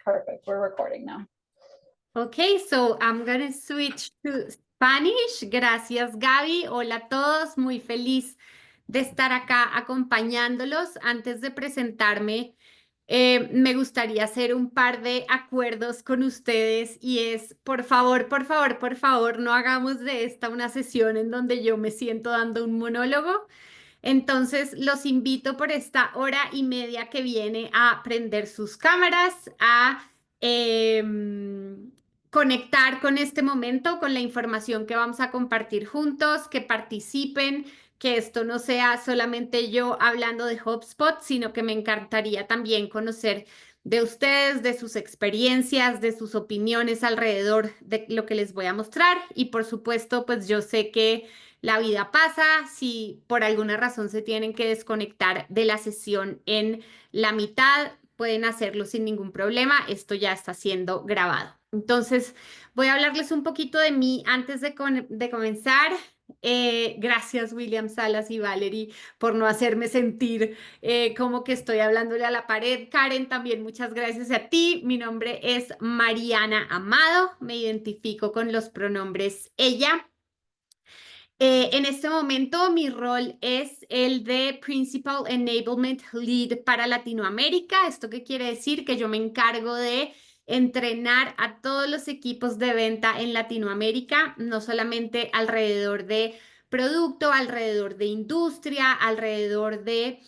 Perfect. We're recording now. Okay, so I'm gonna switch to Spanish. Gracias, Gaby. Hola a todos, muy feliz de estar acá acompañándolos. Antes de presentarme, me gustaría hacer un par de acuerdos con ustedes y es, por favor, por favor, por favor, no hagamos de esta una sesión en donde yo me siento dando un monólogo. Entonces, los invito por esta hora y media que viene a prender sus cámaras, a conectar con este momento, con la información que vamos a compartir juntos, que participen, que esto no sea solamente yo hablando de HubSpot, sino que me encantaría también conocer de ustedes, de sus experiencias, de sus opiniones alrededor de lo que les voy a mostrar. Y por supuesto, pues yo sé que la vida pasa, si por alguna razón se tienen que desconectar de la sesión en la mitad, pueden hacerlo sin ningún problema. Esto ya está siendo grabado. Entonces, voy a hablarles un poquito de mí antes de comenzar. Gracias, William Salas y Valerie, por no hacerme sentir como que estoy hablándole a la pared. Karen, también muchas gracias a ti. Mi nombre es Mariana Amado. Me identifico con los pronombres ella. En este momento mi rol es el de Principal Enablement Lead para Latinoamérica. ¿Esto qué quiere decir? Que yo me encargo de entrenar a todos los equipos de venta en Latinoamérica, no solamente alrededor de producto, alrededor de industria, alrededor de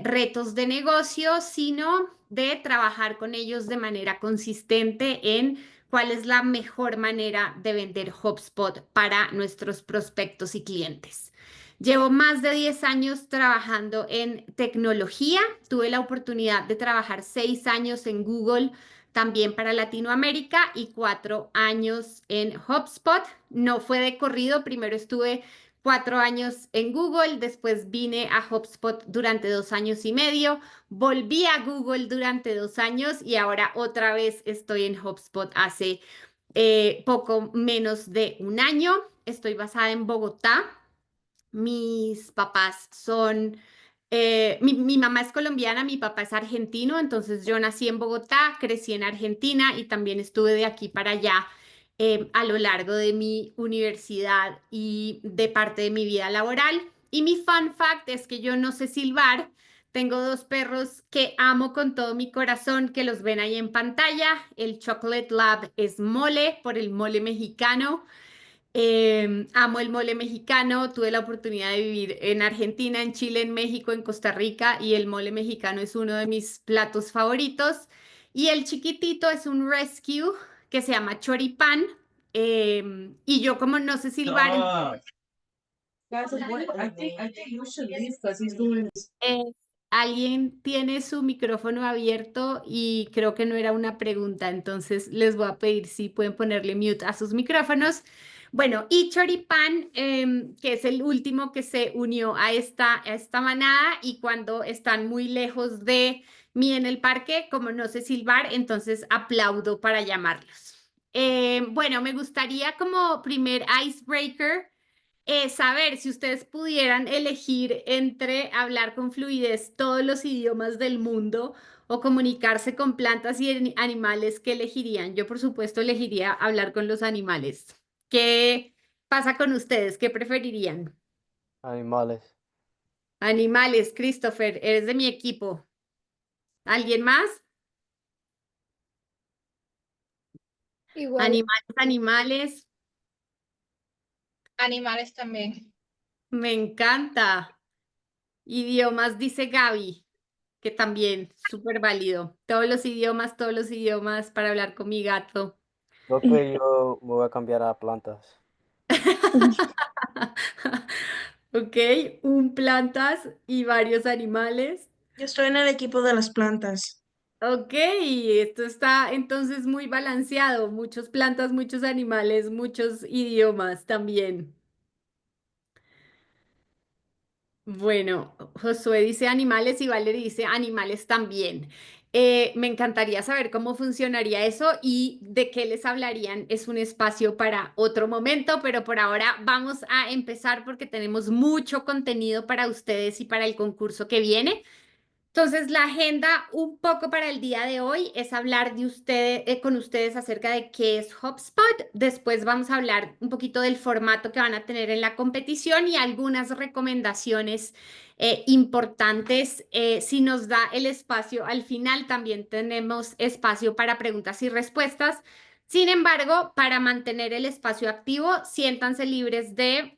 retos de negocio, sino de trabajar con ellos de manera consistente en cuál es la mejor manera de vender HubSpot para nuestros prospectos y clientes. Llevo más de 10 años trabajando en tecnología. Tuve la oportunidad de trabajar 6 años en Google también para Latinoamérica y 4 años en HubSpot. No fue de corrido, primero estuve 4 años en Google, después vine a HubSpot durante 2 años y medio, volví a Google durante 2 años y ahora otra vez estoy en HubSpot hace poco menos de un año. Estoy basada en Bogotá. Mis papás son, mi mamá es colombiana, mi papá es argentino, entonces yo nací en Bogotá, crecí en Argentina y también estuve de aquí para allá a lo largo de mi universidad y de parte de mi vida laboral. Y mi fun fact es que yo no sé silbar. Tengo dos perros que amo con todo mi corazón, que los ven ahí en pantalla. El Chocolate Lab es mole por el mole mexicano. Amo el mole mexicano, tuve la oportunidad de vivir en Argentina, en Chile, en México, en Costa Rica y el mole mexicano es uno de mis platos favoritos. Y el chiquitito es un rescue que se llama choripán. Y yo como no sé silbar, I think you should leave because he's doing this. eh, alguien tiene su micrófono abierto y creo que no era una pregunta, entonces les voy a pedir si pueden ponerle mute a sus micrófonos. Bueno, y Choripán, que es el último que se unió a esta manada y cuando están muy lejos de mí en el parque, como no sé silbar, entonces aplaudo para llamarlos. Bueno, me gustaría como primer icebreaker saber si ustedes pudieran elegir entre hablar con fluidez todos los idiomas del mundo o comunicarse con plantas y animales, ¿qué elegirían? Yo, por supuesto, elegiría hablar con los animales. ¿Qué pasa con ustedes? ¿Qué preferirían? Animales. Animales, Christopher, eres de mi equipo. ¿Alguien más? Igual, Animales, animales. animales también. Me encanta. Idiomas, dice Gaby, que también, súper válido. Todos los idiomas para hablar con mi gato. Creo que yo me voy a cambiar a plantas. Ok, un plantas y varios animales. Yo estoy en el equipo de las plantas. Ok, esto está entonces muy balanceado. Muchos plantas, muchos animales, muchos idiomas también. Bueno, Josué dice animales y Valerie dice animales también. Me encantaría saber cómo funcionaría eso y de qué les hablarían. Es un espacio para otro momento, pero por ahora vamos a empezar porque tenemos mucho contenido para ustedes y para el concurso que viene. Entonces, la agenda un poco para el día de hoy es hablar de con ustedes acerca de qué es HubSpot. Después vamos a hablar un poquito del formato que van a tener en la competición y algunas recomendaciones importantes. Si nos da el espacio, al final también tenemos espacio para preguntas y respuestas. Sin embargo, para mantener el espacio activo, siéntanse libres de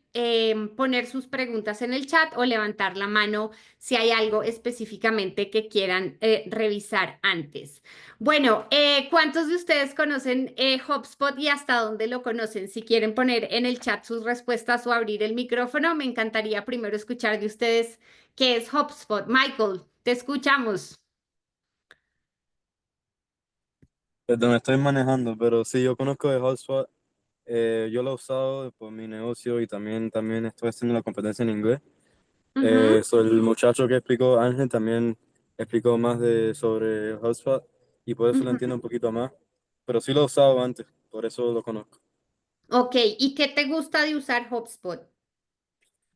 poner sus preguntas en el chat o levantar la mano si hay algo específicamente que quieran revisar antes. Bueno, ¿cuántos de ustedes conocen HubSpot y hasta dónde lo conocen? Si quieren poner en el chat sus respuestas o abrir el micrófono, me encantaría primero escuchar de ustedes qué es HubSpot. Michael, te escuchamos. Perdón, estoy manejando, pero sí, yo conozco de HubSpot. Yo lo he usado por mi negocio y también estoy haciendo la competencia en inglés. Ujú. Soy el muchacho que explicó, Ángel, también explicó más sobre HubSpot y por eso lo Ujú. entiendo un poquito más. Pero sí lo he usado antes, por eso lo conozco. Ok, ¿y qué te gusta de usar HubSpot?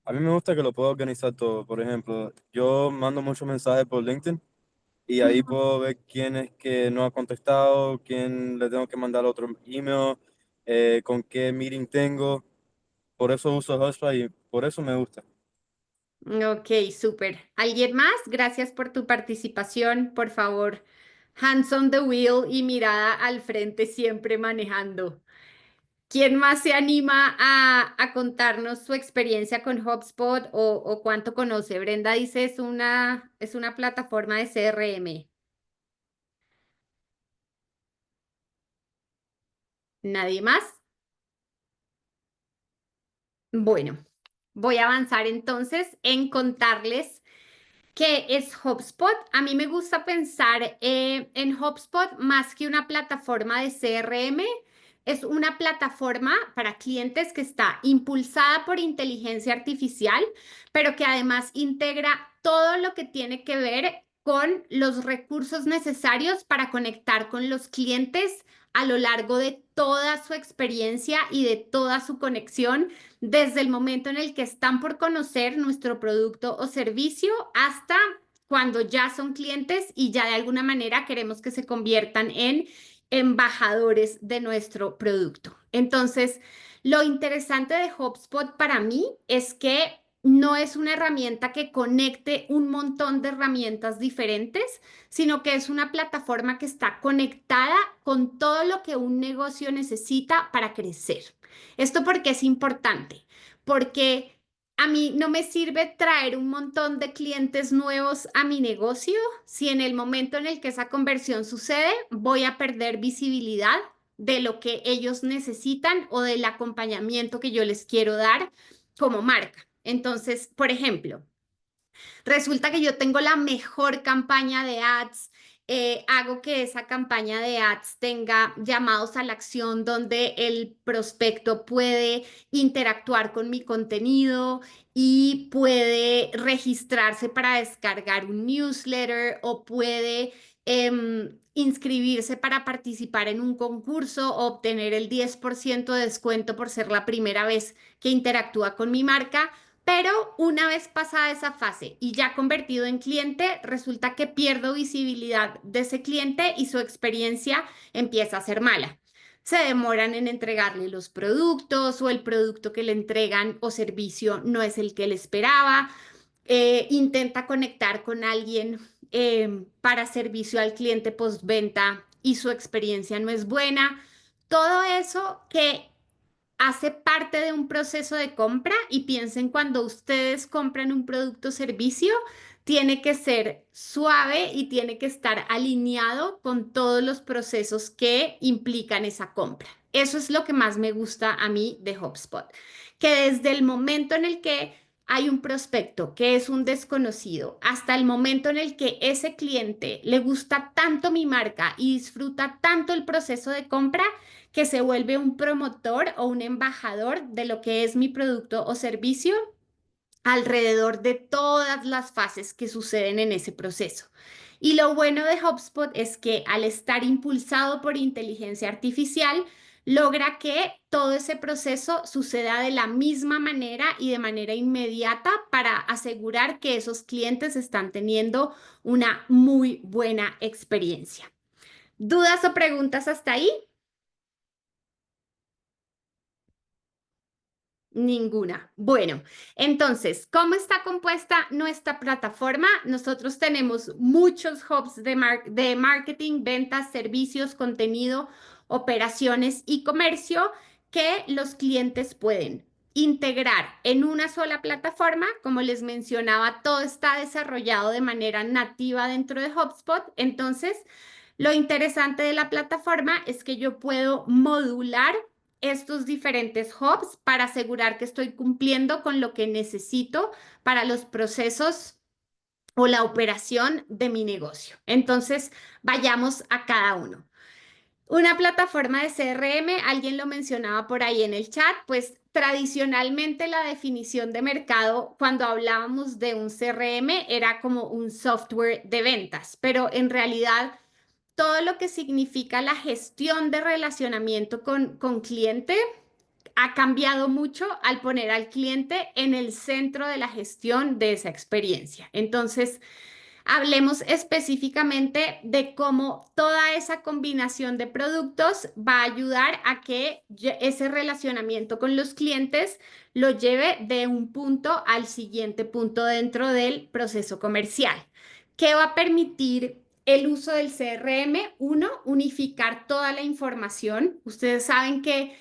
A mí me gusta que lo puedo organizar todo. Por ejemplo, yo mando muchos mensajes por LinkedIn y ahí Ujú. puedo ver quién es que no ha contestado, quién le tengo que mandar otro email, con qué meeting tengo. Por eso uso HubSpot y por eso me gusta. Ok, súper. ¿Alguien más? Gracias por tu participación. Por favor, hands on the wheel y mirada al frente siempre manejando. ¿Quién más se anima a contarnos su experiencia con HubSpot o cuánto conoce? Brenda dice es una plataforma de CRM. ¿Nadie más? Bueno, voy a avanzar entonces en contarles ¿qué es HubSpot? A mí me gusta pensar en HubSpot más que una plataforma de CRM. Es una plataforma para clientes que está impulsada por inteligencia artificial, pero que además integra todo lo que tiene que ver con los recursos necesarios para conectar con los clientes a lo largo de toda su experiencia y de toda su conexión desde el momento en el que están por conocer nuestro producto o servicio hasta cuando ya son clientes y ya de alguna manera queremos que se conviertan en embajadores de nuestro producto. Entonces, lo interesante de HubSpot para mí es que no es una herramienta que conecte un montón de herramientas diferentes, sino que es una plataforma que está conectada con todo lo que un negocio necesita para crecer. ¿Esto porque es importante? Porque a mí no me sirve traer un montón de clientes nuevos a mi negocio si en el momento en el que esa conversión sucede voy a perder visibilidad de lo que ellos necesitan o del acompañamiento que yo les quiero dar como marca. Entonces, por ejemplo, resulta que yo tengo la mejor campaña de ads, hago que esa campaña de ads tenga llamados a la acción donde el prospecto puede interactuar con mi contenido y puede registrarse para descargar un newsletter o puede inscribirse para participar en un concurso o obtener el 10% de descuento por ser la primera vez que interactúa con mi marca. Pero una vez pasada esa fase y ya convertido en cliente, resulta que pierdo visibilidad de ese cliente y su experiencia empieza a ser mala. Se demoran en entregarle los productos o el producto que le entregan o servicio no es el que él esperaba. Intenta conectar con alguien para servicio al cliente postventa y su experiencia no es buena. Todo eso que hace parte de un proceso de compra y piensen cuando ustedes compran un producto o servicio, tiene que ser suave y tiene que estar alineado con todos los procesos que implican esa compra. Eso es lo que más me gusta a mí de HubSpot, que desde el momento en el que hay un prospecto que es un desconocido, hasta el momento en el que ese cliente le gusta tanto mi marca y disfruta tanto el proceso de compra, que se vuelve un promotor o un embajador de lo que es mi producto o servicio alrededor de todas las fases que suceden en ese proceso. Y lo bueno de HubSpot es que al estar impulsado por inteligencia artificial, logra que todo ese proceso suceda de la misma manera y de manera inmediata para asegurar que esos clientes están teniendo una muy buena experiencia. ¿Dudas o preguntas hasta ahí? Ninguna. Bueno, entonces, ¿cómo está compuesta nuestra plataforma? Nosotros tenemos muchos hubs de marketing, ventas, servicios, contenido, operaciones y comercio que los clientes pueden integrar en una sola plataforma. Como les mencionaba, todo está desarrollado de manera nativa dentro de HubSpot. Entonces, lo interesante de la plataforma es que yo puedo modular estos diferentes hubs para asegurar que estoy cumpliendo con lo que necesito para los procesos o la operación de mi negocio. Entonces, vayamos a cada uno. Una plataforma de CRM, alguien lo mencionaba por ahí en el chat, pues tradicionalmente la definición de mercado cuando hablábamos de un CRM era como un software de ventas, pero en realidad todo lo que significa la gestión de relacionamiento con cliente ha cambiado mucho al poner al cliente en el centro de la gestión de esa experiencia. Entonces, hablemos específicamente de cómo toda esa combinación de productos va a ayudar a que ese relacionamiento con los clientes lo lleve de un punto al siguiente punto dentro del proceso comercial. ¿Qué va a permitir el uso del CRM? Uno, unificar toda la información. Ustedes saben que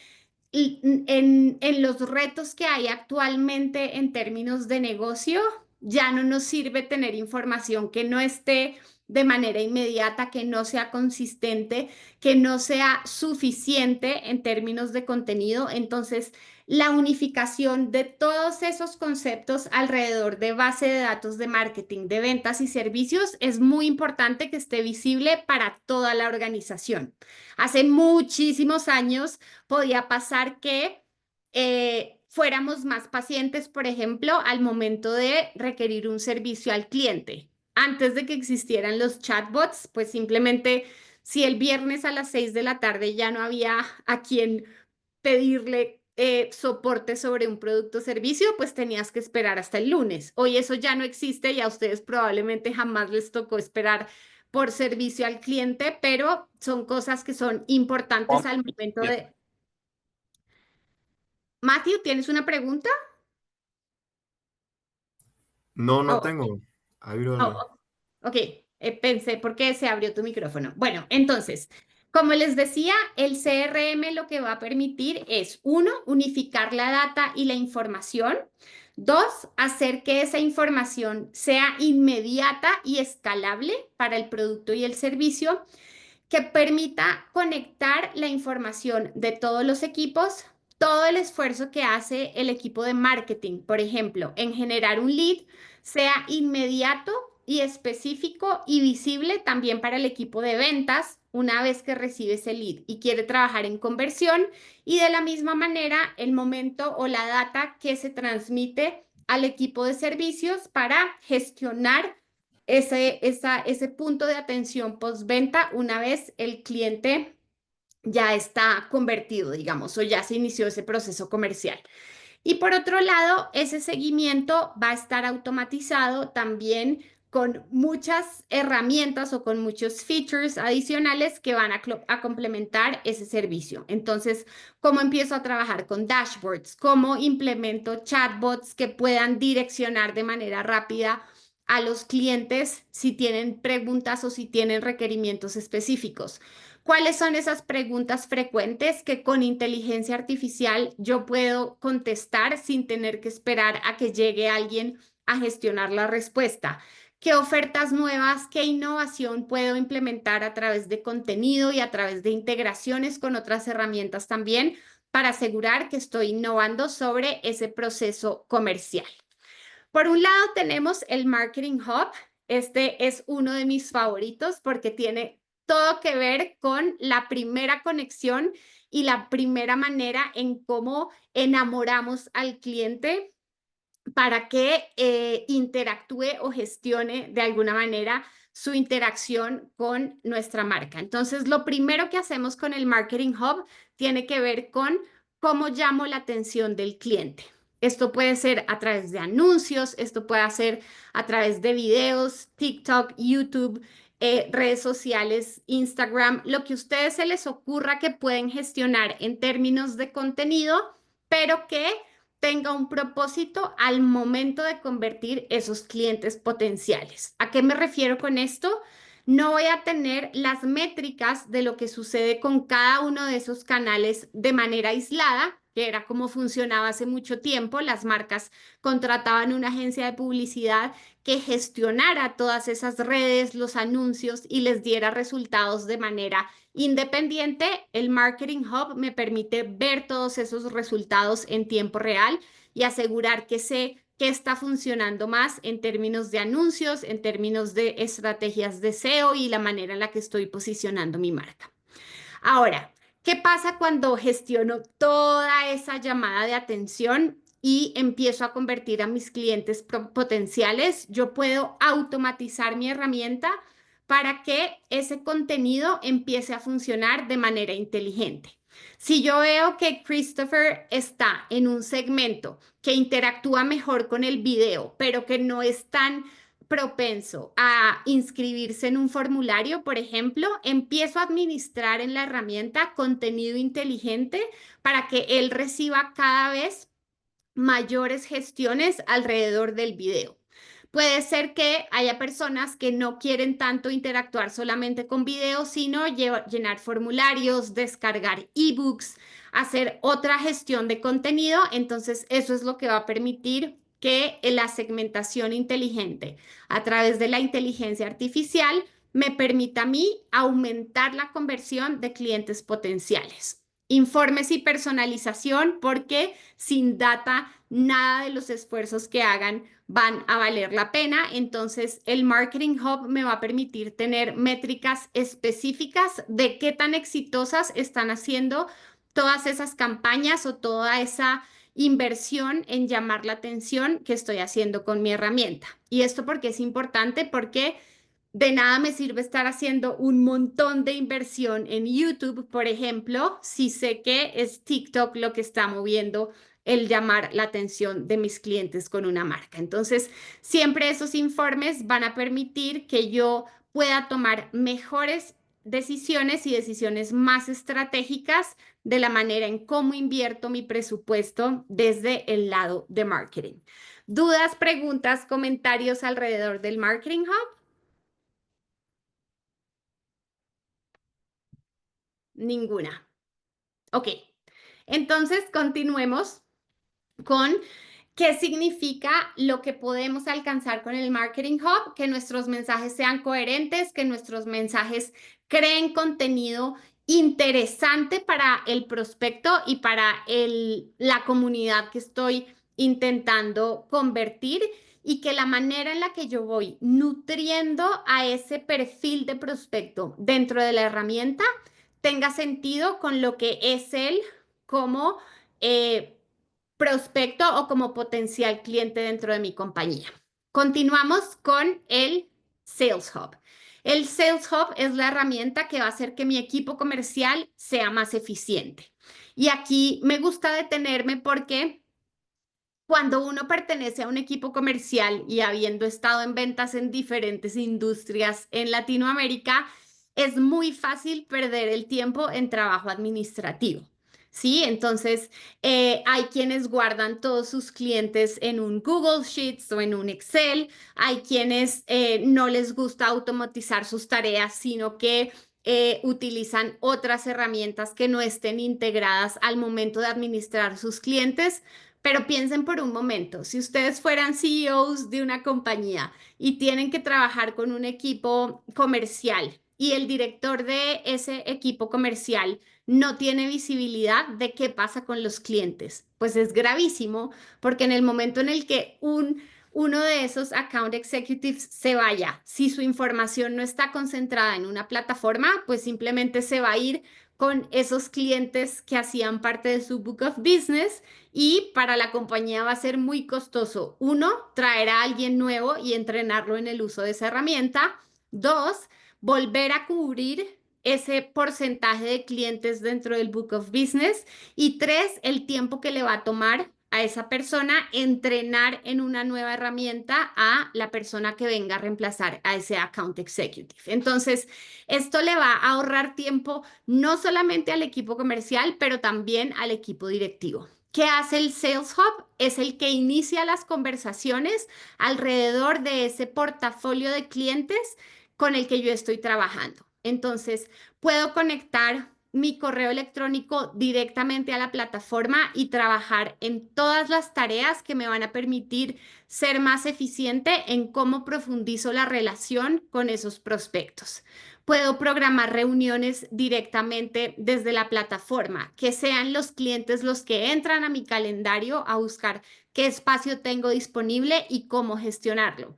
en los retos que hay actualmente en términos de negocio, ya no nos sirve tener información que no esté de manera inmediata, que no sea consistente, que no sea suficiente en términos de contenido. Entonces, la unificación de todos esos conceptos alrededor de base de datos de marketing, de ventas y servicios es muy importante que esté visible para toda la organización. Hace muchísimos años podía pasar que fuéramos más pacientes, por ejemplo, al momento de requerir un servicio al cliente. Antes de que existieran los chatbots, pues simplemente si el viernes a las 6 de la tarde ya no había a quien pedirle soporte sobre un producto o servicio, pues tenías que esperar hasta el lunes. Hoy eso ya no existe y a ustedes probablemente jamás les tocó esperar por servicio al cliente, pero son cosas que son importantes al momento de... Matthew, ¿tienes una pregunta? No, no Oh, tengo. Ábrelo. oh, ok, pensé, ¿por qué se abrió tu micrófono? Bueno, entonces, como les decía, el CRM lo que va a permitir es, uno, unificar la data y la información. Dos, hacer que esa información sea inmediata y escalable para el producto y el servicio, que permita conectar la información de todos los equipos, todo el esfuerzo que hace el equipo de marketing, por ejemplo, en generar un lead, sea inmediato y específico y visible también para el equipo de ventas una vez que recibe ese lead y quiere trabajar en conversión, y de la misma manera el momento o la data que se transmite al equipo de servicios para gestionar ese punto de atención postventa una vez el cliente ya está convertido, digamos, o ya se inició ese proceso comercial. Y por otro lado, ese seguimiento va a estar automatizado también con muchas herramientas o con muchos features adicionales que van a complementar ese servicio. Entonces, ¿cómo empiezo a trabajar con dashboards? ¿Cómo implemento chatbots que puedan direccionar de manera rápida a los clientes si tienen preguntas o si tienen requerimientos específicos? ¿Cuáles son esas preguntas frecuentes que con inteligencia artificial yo puedo contestar sin tener que esperar a que llegue alguien a gestionar la respuesta? ¿Qué ofertas nuevas, qué innovación puedo implementar a través de contenido y a través de integraciones con otras herramientas también para asegurar que estoy innovando sobre ese proceso comercial? Por un lado tenemos el Marketing Hub. Este es uno de mis favoritos porque tiene todo que ver con la primera conexión y la primera manera en cómo enamoramos al cliente para que interactúe o gestione de alguna manera su interacción con nuestra marca. Entonces, lo primero que hacemos con el Marketing Hub tiene que ver con cómo llamo la atención del cliente. Esto puede ser a través de anuncios, esto puede ser a través de videos, TikTok, YouTube, redes sociales, Instagram, lo que a ustedes se les ocurra que pueden gestionar en términos de contenido, pero que tenga un propósito al momento de convertir esos clientes potenciales. ¿A qué me refiero con esto? No voy a tener las métricas de lo que sucede con cada uno de esos canales de manera aislada, que era como funcionaba hace mucho tiempo. Las marcas contrataban una agencia de publicidad que gestionara todas esas redes, los anuncios y les diera resultados de manera independiente. El Marketing Hub me permite ver todos esos resultados en tiempo real y asegurar que sé qué está funcionando más en términos de anuncios, en términos de estrategias de SEO y la manera en la que estoy posicionando mi marca. Ahora, ¿qué pasa cuando gestiono toda esa llamada de atención y empiezo a convertir a mis clientes potenciales? Yo puedo automatizar mi herramienta para que ese contenido empiece a funcionar de manera inteligente. Si yo veo que Christopher está en un segmento que interactúa mejor con el video, pero que no es tan propenso a inscribirse en un formulario, por ejemplo, empiezo a administrar en la herramienta contenido inteligente para que él reciba cada vez mayores gestiones alrededor del video. Puede ser que haya personas que no quieren tanto interactuar solamente con videos, sino llenar formularios, descargar ebooks, hacer otra gestión de contenido. Entonces, eso es lo que va a permitir que la segmentación inteligente a través de la inteligencia artificial me permita a mí aumentar la conversión de clientes potenciales. Informes y personalización, porque sin data nada de los esfuerzos que hagan van a valer la pena. Entonces, el Marketing Hub me va a permitir tener métricas específicas de qué tan exitosas están haciendo todas esas campañas o toda esa inversión en llamar la atención que estoy haciendo con mi herramienta. Y esto porque es importante, porque de nada me sirve estar haciendo un montón de inversión en YouTube, por ejemplo, si sé que es TikTok lo que está moviendo el llamar la atención de mis clientes con una marca. Entonces, siempre esos informes van a permitir que yo pueda tomar mejores decisiones y decisiones más estratégicas de la manera en cómo invierto mi presupuesto desde el lado de marketing. ¿Dudas, preguntas, comentarios alrededor del Marketing Hub? Ninguna. Ok, entonces continuemos con qué significa lo que podemos alcanzar con el Marketing Hub, que nuestros mensajes sean coherentes, que nuestros mensajes creen contenido interesante para el prospecto y para la comunidad que estoy intentando convertir, y que la manera en la que yo voy nutriendo a ese perfil de prospecto dentro de la herramienta tenga sentido con lo que es él como prospecto o como potencial cliente dentro de mi compañía. Continuamos con el Sales Hub. El Sales Hub es la herramienta que va a hacer que mi equipo comercial sea más eficiente. Y aquí me gusta detenerme porque cuando uno pertenece a un equipo comercial y habiendo estado en ventas en diferentes industrias en Latinoamérica, es muy fácil perder el tiempo en trabajo administrativo. ¿Sí? Entonces, hay quienes guardan todos sus clientes en un Google Sheets o en un Excel. Hay quienes no les gusta automatizar sus tareas, sino que utilizan otras herramientas que no estén integradas al momento de administrar sus clientes. Pero piensen por un momento, si ustedes fueran CEOs de una compañía y tienen que trabajar con un equipo comercial y el director de ese equipo comercial no tiene visibilidad de qué pasa con los clientes, pues es gravísimo, porque en el momento en el que uno de esos account executives se vaya, si su información no está concentrada en una plataforma, pues simplemente se va a ir con esos clientes que hacían parte de su book of business, y para la compañía va a ser muy costoso, uno, traer a alguien nuevo y entrenarlo en el uso de esa herramienta. 2, volver a cubrir ese porcentaje de clientes dentro del Book of Business. Y 3, el tiempo que le va a tomar a esa persona entrenar en una nueva herramienta a la persona que venga a reemplazar a ese account executive. Entonces, esto le va a ahorrar tiempo no solamente al equipo comercial, pero también al equipo directivo. ¿Qué hace el Sales Hub? Es el que inicia las conversaciones alrededor de ese portafolio de clientes con el que yo estoy trabajando. Entonces, puedo conectar mi correo electrónico directamente a la plataforma y trabajar en todas las tareas que me van a permitir ser más eficiente en cómo profundizo la relación con esos prospectos. Puedo programar reuniones directamente desde la plataforma, que sean los clientes los que entran a mi calendario a buscar qué espacio tengo disponible y cómo gestionarlo.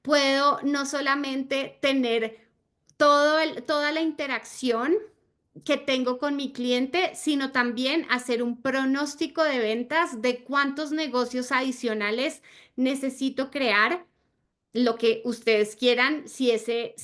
Puedo no solamente tener toda la interacción que tengo con mi cliente, sino también hacer un pronóstico de ventas de cuántos negocios adicionales necesito crear, lo que ustedes quieran, si ese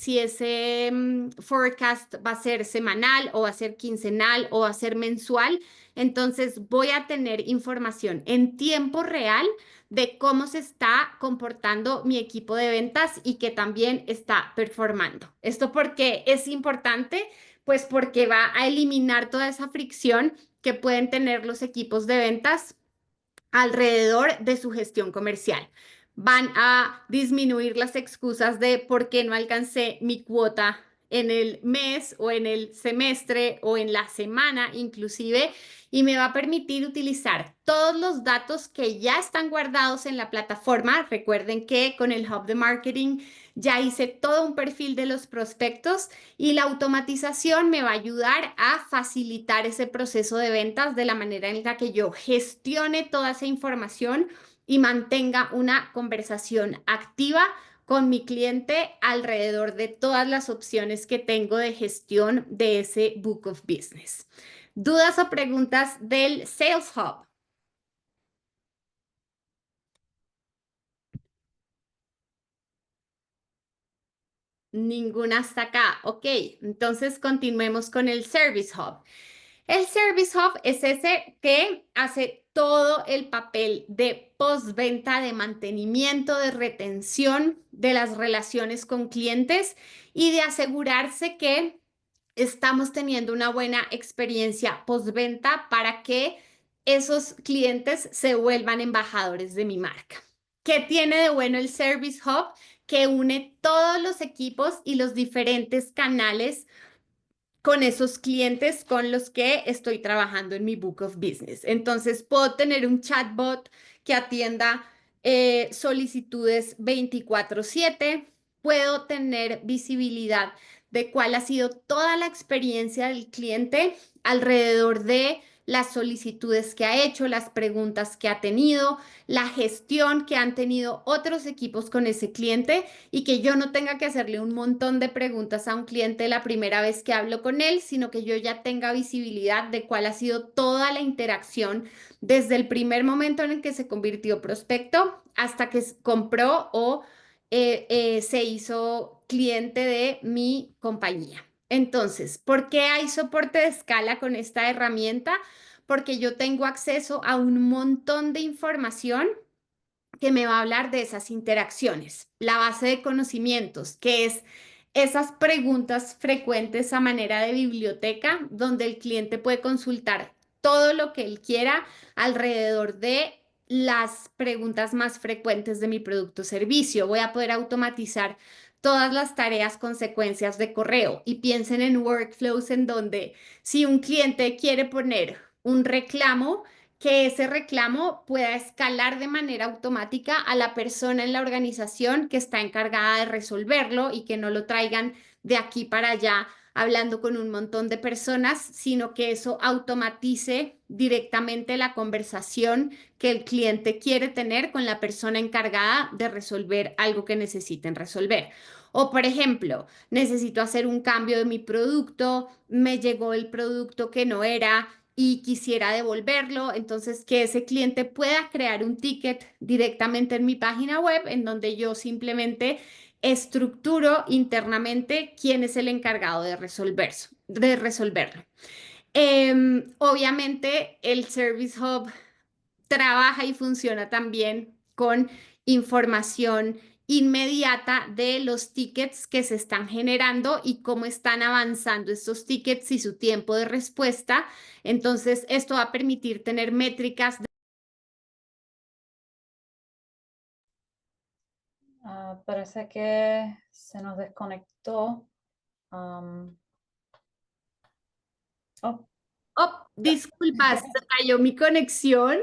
forecast va a ser semanal o va a ser quincenal o va a ser mensual. Entonces voy a tener información en tiempo real de cómo se está comportando mi equipo de ventas y que también está performando. ¿Esto por qué es importante? Pues porque va a eliminar toda esa fricción que pueden tener los equipos de ventas alrededor de su gestión comercial. Van a disminuir las excusas de por qué no alcancé mi cuota en el mes o en el semestre o en la semana inclusive, y me va a permitir utilizar todos los datos que ya están guardados en la plataforma. Recuerden que con el Hub de Marketing ya hice todo un perfil de los prospectos y la automatización me va a ayudar a facilitar ese proceso de ventas de la manera en la que yo gestione toda esa información y mantenga una conversación activa con mi cliente alrededor de todas las opciones que tengo de gestión de ese Book of Business. ¿Dudas o preguntas del Sales Hub? Ninguna hasta acá. Ok, entonces continuemos con el Service Hub. El Service Hub es ese que hace todo el papel de postventa, de mantenimiento, de retención de las relaciones con clientes y de asegurarse que estamos teniendo una buena experiencia postventa para que esos clientes se vuelvan embajadores de mi marca. ¿Qué tiene de bueno el Service Hub? Que une todos los equipos y los diferentes canales con esos clientes con los que estoy trabajando en mi Book of Business. Entonces, puedo tener un chatbot que atienda solicitudes 24/7, puedo tener visibilidad de cuál ha sido toda la experiencia del cliente alrededor de las solicitudes que ha hecho, las preguntas que ha tenido, la gestión que han tenido otros equipos con ese cliente y que yo no tenga que hacerle un montón de preguntas a un cliente la primera vez que hablo con él, sino que yo ya tenga visibilidad de cuál ha sido toda la interacción desde el primer momento en el que se convirtió prospecto hasta que compró o se hizo cliente de mi compañía. Entonces, ¿por qué hay soporte de escala con esta herramienta? Porque yo tengo acceso a un montón de información que me va a hablar de esas interacciones. La base de conocimientos, que es esas preguntas frecuentes a manera de biblioteca, donde el cliente puede consultar todo lo que él quiera alrededor de las preguntas más frecuentes de mi producto o servicio. Voy a poder automatizar todas las tareas consecuencias de correo y piensen en workflows en donde si un cliente quiere poner un reclamo, que ese reclamo pueda escalar de manera automática a la persona en la organización que está encargada de resolverlo y que no lo traigan de aquí para allá hablando con un montón de personas, sino que eso automatice directamente la conversación que el cliente quiere tener con la persona encargada de resolver algo que necesiten resolver. O, por ejemplo, necesito hacer un cambio de mi producto, me llegó el producto que no era y quisiera devolverlo, entonces que ese cliente pueda crear un ticket directamente en mi página web en donde yo simplemente estructuro internamente quién es el encargado de resolverlo. Obviamente el Service Hub trabaja y funciona también con información inmediata de los tickets que se están generando y cómo están avanzando estos tickets y su tiempo de respuesta. Entonces, esto va a permitir tener métricas. Parece que se nos desconectó. Oh, Oh, disculpas, se cayó mi conexión.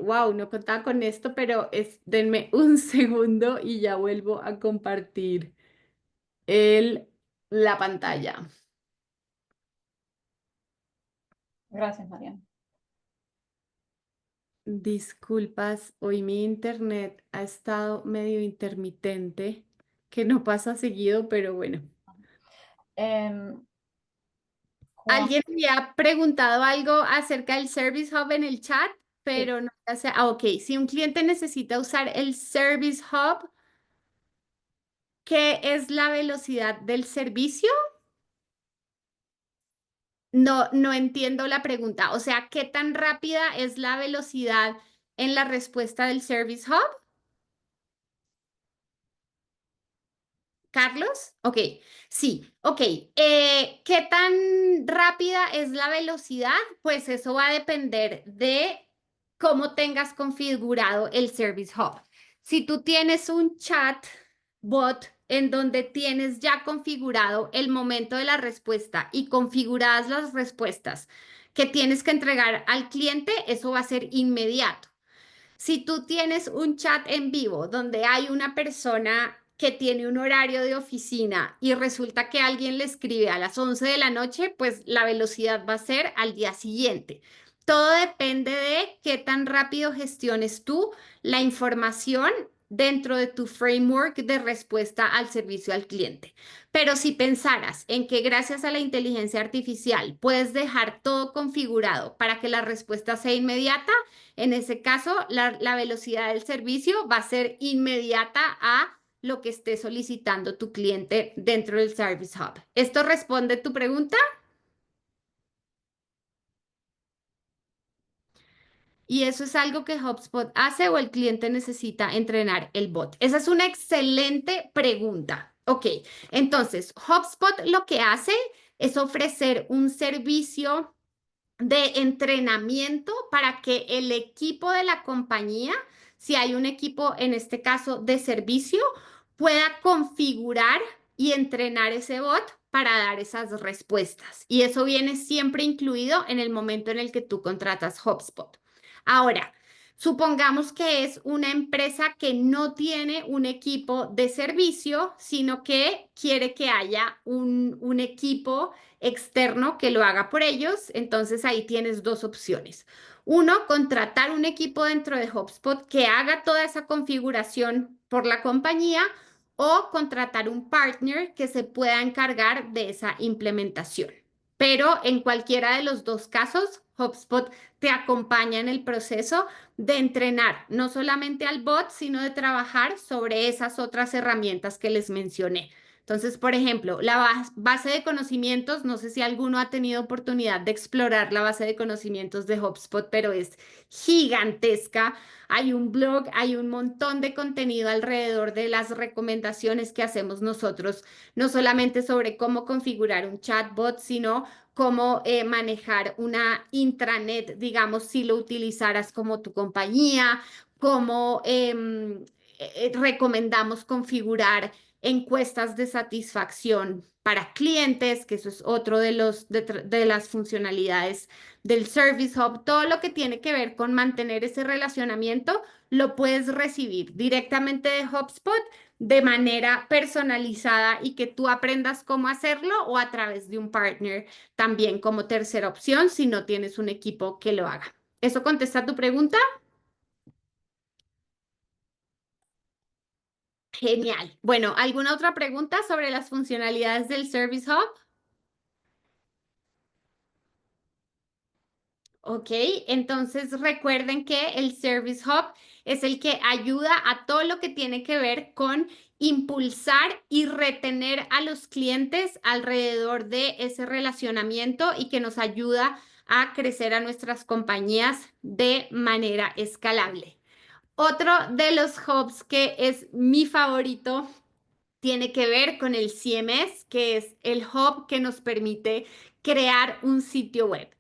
Wow, no contaba con esto, pero denme un segundo y ya vuelvo a compartir el, la pantalla. gracias, Mariana. Disculpas, hoy mi internet ha estado medio intermitente, que no pasa seguido, pero bueno. Em, Alguien me ha preguntado algo acerca del Service Hub en el chat, pero no sé. Ok, si un cliente necesita usar el Service Hub, ¿qué es la velocidad del servicio? No, no entiendo la pregunta. O sea, ¿qué tan rápida es la velocidad en la respuesta del Service Hub? Carlos, ok, sí, ok. ¿Qué tan rápida es la velocidad? Pues eso va a depender de cómo tengas configurado el Service Hub. Si tú tienes un chat bot en donde tienes ya configurado el momento de la respuesta y configuradas las respuestas que tienes que entregar al cliente, eso va a ser inmediato. Si tú tienes un chat en vivo donde hay una persona que tiene un horario de oficina y resulta que alguien le escribe a las 11 de la noche, pues la velocidad va a ser al día siguiente. Todo depende de qué tan rápido gestiones tú la información dentro de tu framework de respuesta al servicio al cliente. Pero si pensaras en que gracias a la inteligencia artificial puedes dejar todo configurado para que la respuesta sea inmediata, en ese caso, la velocidad del servicio va a ser inmediata a lo que esté solicitando tu cliente dentro del Service Hub. ¿Esto responde tu pregunta? Y eso es algo que HubSpot hace o el cliente necesita entrenar el bot. Esa es una excelente pregunta. Ok, entonces HubSpot lo que hace es ofrecer un servicio de entrenamiento para que el equipo de la compañía, si hay un equipo en este caso de servicio, pueda configurar y entrenar ese bot para dar esas respuestas. Y eso viene siempre incluido en el momento en el que tú contratas HubSpot. Ahora, supongamos que es una empresa que no tiene un equipo de servicio, sino que quiere que haya un equipo externo que lo haga por ellos. Entonces ahí tienes dos opciones. Uno, contratar un equipo dentro de HubSpot que haga toda esa configuración por la compañía o contratar un partner que se pueda encargar de esa implementación. Pero en cualquiera de los dos casos, HubSpot te acompaña en el proceso de entrenar no solamente al bot, sino de trabajar sobre esas otras herramientas que les mencioné. Entonces, por ejemplo, la base de conocimientos, no sé si alguno ha tenido oportunidad de explorar la base de conocimientos de HubSpot, pero es gigantesca. Hay un blog, hay un montón de contenido alrededor de las recomendaciones que hacemos nosotros, no solamente sobre cómo configurar un chatbot, sino cómo manejar una intranet, digamos, si lo utilizaras como tu compañía, cómo recomendamos configurar encuestas de satisfacción para clientes, que eso es otro de las funcionalidades del Service Hub. Todo lo que tiene que ver con mantener ese relacionamiento lo puedes recibir directamente de HubSpot de manera personalizada y que tú aprendas cómo hacerlo o a través de un partner también como tercera opción si no tienes un equipo que lo haga. ¿Eso contesta tu pregunta? Genial. Bueno, ¿alguna otra pregunta sobre las funcionalidades del Service Hub? Ok, entonces recuerden que el Service Hub es el que ayuda a todo lo que tiene que ver con impulsar y retener a los clientes alrededor de ese relacionamiento y que nos ayuda a crecer a nuestras compañías de manera escalable. Otro de los hubs que es mi favorito tiene que ver con el CMS, que es el hub que nos permite crear un sitio web.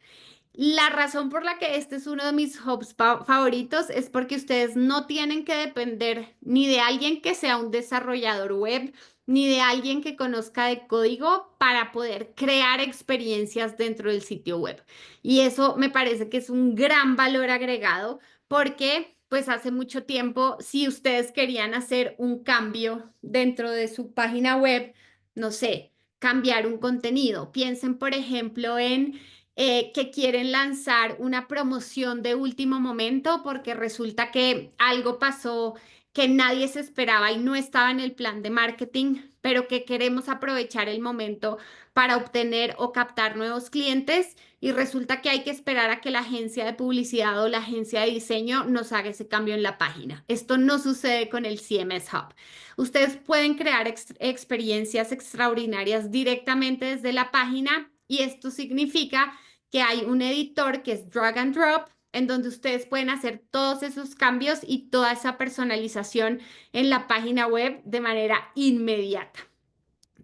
La razón por la que este es uno de mis hubs favoritos es porque ustedes no tienen que depender ni de alguien que sea un desarrollador web, ni de alguien que conozca de código para poder crear experiencias dentro del sitio web. Y eso me parece que es un gran valor agregado porque pues hace mucho tiempo, si ustedes querían hacer un cambio dentro de su página web, no sé, cambiar un contenido. Piensen, por ejemplo, en que quieren lanzar una promoción de último momento porque resulta que algo pasó que nadie se esperaba y no estaba en el plan de marketing, pero que queremos aprovechar el momento para obtener o captar nuevos clientes y resulta que hay que esperar a que la agencia de publicidad o la agencia de diseño nos haga ese cambio en la página. Esto no sucede con el CMS Hub. Ustedes pueden crear experiencias extraordinarias directamente desde la página y esto significa que hay un editor que es drag and drop, en donde ustedes pueden hacer todos esos cambios y toda esa personalización en la página web de manera inmediata.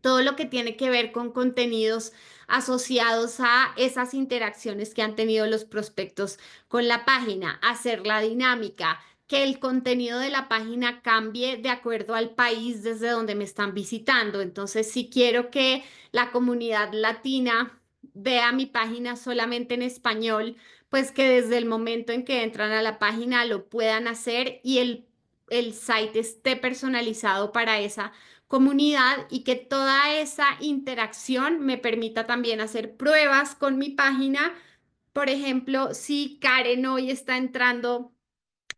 Todo lo que tiene que ver con contenidos asociados a esas interacciones que han tenido los prospectos con la página, hacerla dinámica, que el contenido de la página cambie de acuerdo al país desde donde me están visitando. Entonces, si quiero que la comunidad latina vea mi página solamente en español, pues que desde el momento en que entran a la página lo puedan hacer y el site esté personalizado para esa comunidad y que toda esa interacción me permita también hacer pruebas con mi página. Por ejemplo, si Karen hoy está entrando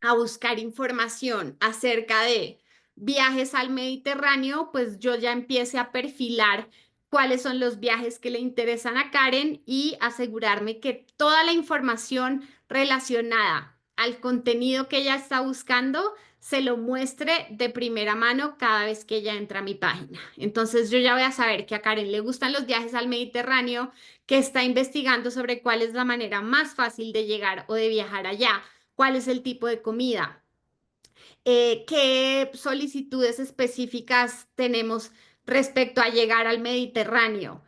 a buscar información acerca de viajes al Mediterráneo, pues yo ya empiece a perfilar cuáles son los viajes que le interesan a Karen y asegurarme que toda la información relacionada al contenido que ella está buscando se lo muestre de primera mano cada vez que ella entra a mi página. Entonces yo ya voy a saber que a Karen le gustan los viajes al Mediterráneo, que está investigando sobre cuál es la manera más fácil de llegar o de viajar allá, cuál es el tipo de comida, qué solicitudes específicas tenemos respecto a llegar al Mediterráneo,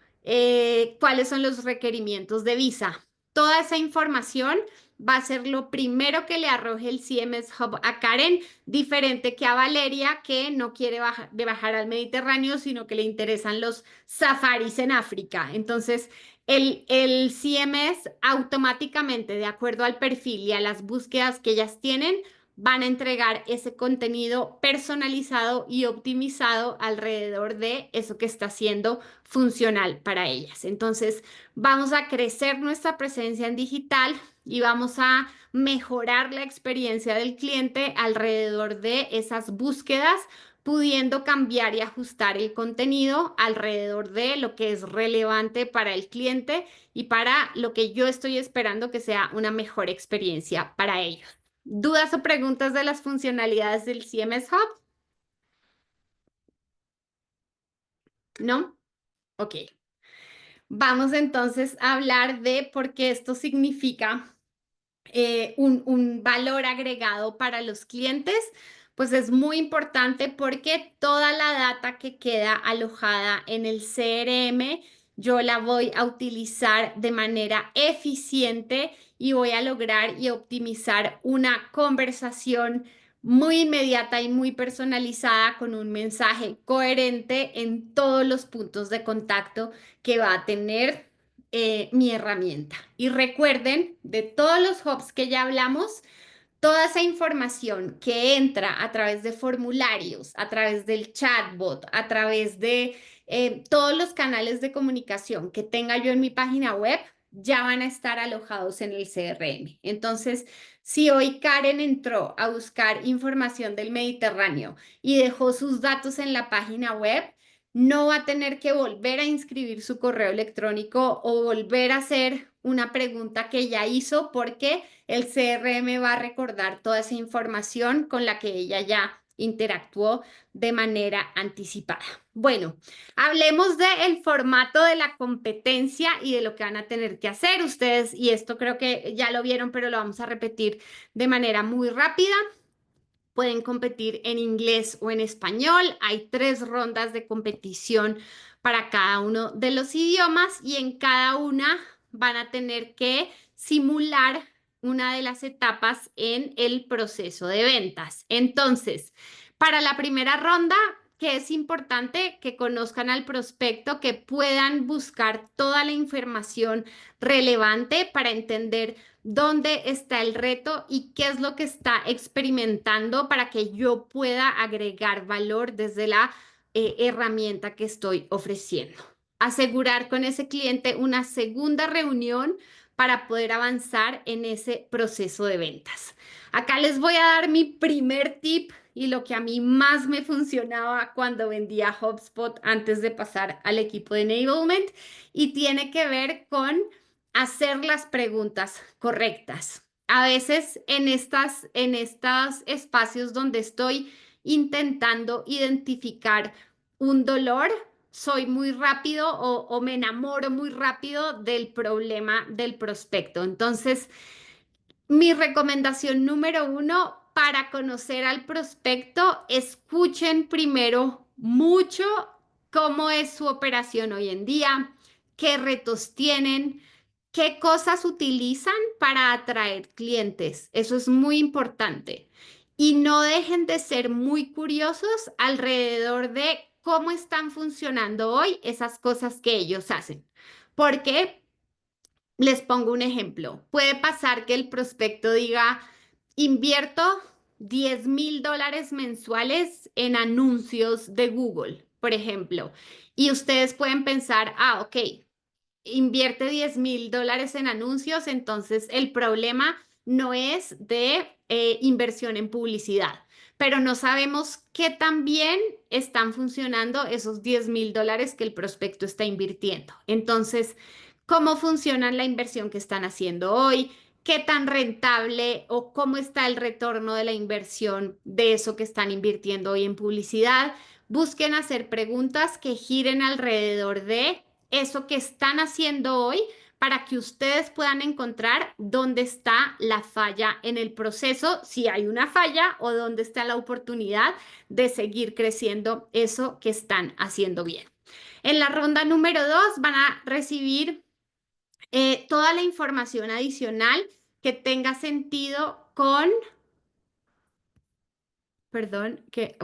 cuáles son los requerimientos de visa. Toda esa información va a ser lo primero que le arroje el CMS Hub a Karen, diferente que a Valeria, que no quiere bajar al Mediterráneo, sino que le interesan los safaris en África. Entonces, el CMS automáticamente, de acuerdo al perfil y a las búsquedas que ellas tienen, van a entregar ese contenido personalizado y optimizado alrededor de eso que está siendo funcional para ellas. Entonces, vamos a crecer nuestra presencia en digital y vamos a mejorar la experiencia del cliente alrededor de esas búsquedas, pudiendo cambiar y ajustar el contenido alrededor de lo que es relevante para el cliente y para lo que yo estoy esperando que sea una mejor experiencia para ellos. ¿Dudas o preguntas de las funcionalidades del CMS Hub? ¿No? Ok. Vamos entonces a hablar de por qué esto significa un valor agregado para los clientes. Pues es muy importante porque toda la data que queda alojada en el CRM, yo la voy a utilizar de manera eficiente y voy a lograr y optimizar una conversación muy inmediata y muy personalizada con un mensaje coherente en todos los puntos de contacto que va a tener mi herramienta. Y recuerden, de todos los hubs que ya hablamos, toda esa información que entra a través de formularios, a través del chatbot, a través de todos los canales de comunicación que tenga yo en mi página web, ya van a estar alojados en el CRM. Entonces, si hoy Karen entró a buscar información del Mediterráneo y dejó sus datos en la página web, no va a tener que volver a inscribir su correo electrónico o volver a hacer una pregunta que ella hizo porque el CRM va a recordar toda esa información con la que ella ya interactuó de manera anticipada. Bueno, hablemos del formato de la competencia y de lo que van a tener que hacer ustedes, y esto creo que ya lo vieron, pero lo vamos a repetir de manera muy rápida. Pueden competir en inglés o en español. Hay 3 rondas de competición para cada uno de los idiomas y en cada una van a tener que simular una de las etapas en el proceso de ventas. Entonces, para la primera ronda, que es importante que conozcan al prospecto, que puedan buscar toda la información relevante para entender dónde está el reto y qué es lo que está experimentando para que yo pueda agregar valor desde la herramienta que estoy ofreciendo. Asegurar con ese cliente una segunda reunión para poder avanzar en ese proceso de ventas. Acá les voy a dar mi primer tip y lo que a mí más me funcionaba cuando vendía HubSpot antes de pasar al equipo de enablement, y tiene que ver con hacer las preguntas correctas. A veces en estos espacios donde estoy intentando identificar un dolor, soy muy rápido o me enamoro muy rápido del problema del prospecto. Entonces, mi recomendación número 1 para conocer al prospecto: escuchen primero mucho cómo es su operación hoy en día, qué retos tienen, qué cosas utilizan para atraer clientes. Eso es muy importante. Y no dejen de ser muy curiosos alrededor de cómo están funcionando hoy esas cosas que ellos hacen. Porque les pongo un ejemplo. Puede pasar que el prospecto diga: invierto $10,000 mensuales en anuncios de Google, por ejemplo. Y ustedes pueden pensar, ok, invierte $10,000 en anuncios, entonces el problema no es de inversión en publicidad, pero no sabemos qué tan bien están funcionando esos $10,000 que el prospecto está invirtiendo. Entonces, ¿cómo funciona la inversión que están haciendo hoy? ¿Qué tan rentable o cómo está el retorno de la inversión de eso que están invirtiendo hoy en publicidad? Busquen hacer preguntas que giren alrededor de eso que están haciendo hoy para que ustedes puedan encontrar dónde está la falla en el proceso, si hay una falla, o dónde está la oportunidad de seguir creciendo eso que están haciendo bien. En la ronda número 2 van a recibir toda la información adicional que tenga sentido con, que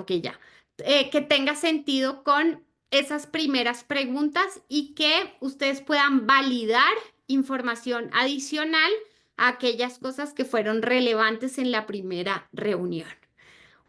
tenga sentido con esas primeras preguntas y que ustedes puedan validar información adicional a aquellas cosas que fueron relevantes en la primera reunión.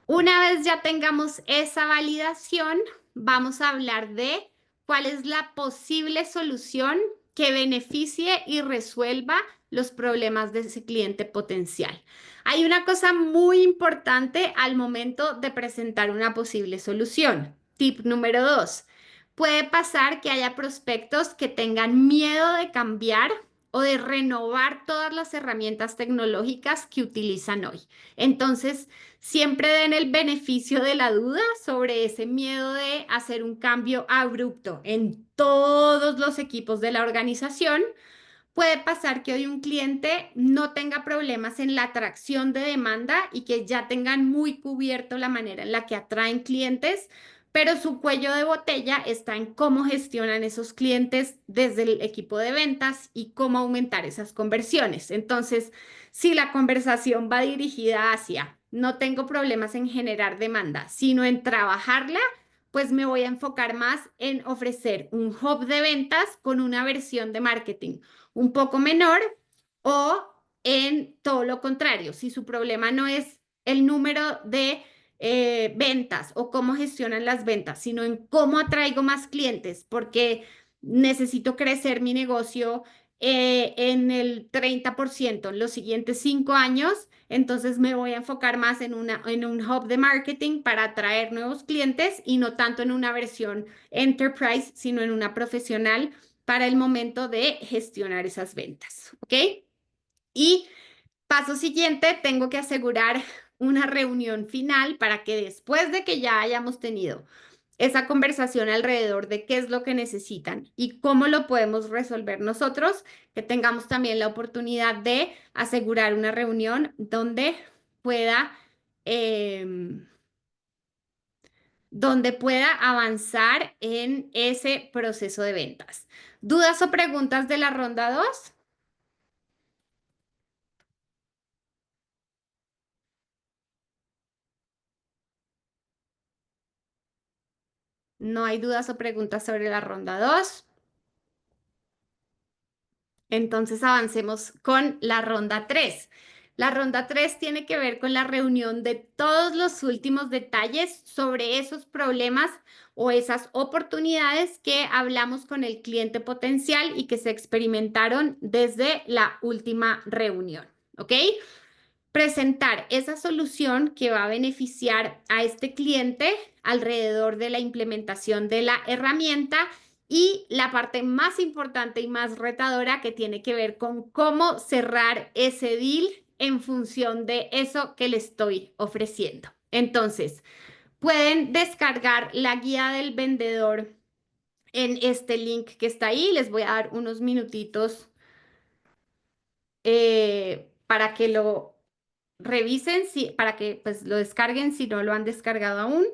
Una vez ya tengamos esa validación, vamos a hablar de cuál es la posible solución que beneficie y resuelva los problemas de ese cliente potencial. Hay una cosa muy importante al momento de presentar una posible solución. Tip número 2. Puede pasar que haya prospectos que tengan miedo de cambiar o de renovar todas las herramientas tecnológicas que utilizan hoy. Entonces, siempre den el beneficio de la duda sobre ese miedo de hacer un cambio abrupto en todos los equipos de la organización. Puede pasar que hoy un cliente no tenga problemas en la atracción de demanda y que ya tengan muy cubierto la manera en la que atraen clientes, pero su cuello de botella está en cómo gestionan esos clientes desde el equipo de ventas y cómo aumentar esas conversiones. Entonces, si la conversación va dirigida hacia no tengo problemas en generar demanda, sino en trabajarla, pues me voy a enfocar más en ofrecer un hub de ventas con una versión de marketing un poco menor, o en todo lo contrario, si su problema no es el número de ventas o cómo gestionan las ventas, sino en cómo atraigo más clientes, porque necesito crecer mi negocio en el 30% en los siguientes 5 años, entonces me voy a enfocar más en un hub de marketing para atraer nuevos clientes y no tanto en una versión enterprise, sino en una profesional para el momento de gestionar esas ventas, ¿ok? Y paso siguiente, tengo que asegurar una reunión final para que después de que ya hayamos tenido esa conversación alrededor de qué es lo que necesitan y cómo lo podemos resolver nosotros, que tengamos también la oportunidad de asegurar una reunión em, donde pueda avanzar en ese proceso de ventas. ¿Dudas o preguntas de la ronda 2? No hay dudas o preguntas sobre la ronda 2. Entonces avancemos con la ronda 3. La ronda 3 tiene que ver con la reunión de todos los últimos detalles sobre esos problemas o esas oportunidades que hablamos con el cliente potencial y que se experimentaron desde la última reunión. ¿Ok? Presentar esa solución que va a beneficiar a este cliente alrededor de la implementación de la herramienta y la parte más importante y más retadora que tiene que ver con cómo cerrar ese deal en función de eso que le estoy ofreciendo. Entonces, pueden descargar la guía del vendedor en este link que está ahí. Les voy a dar unos minutitos para que lo revisen, para que pues lo descarguen si no lo han descargado aún.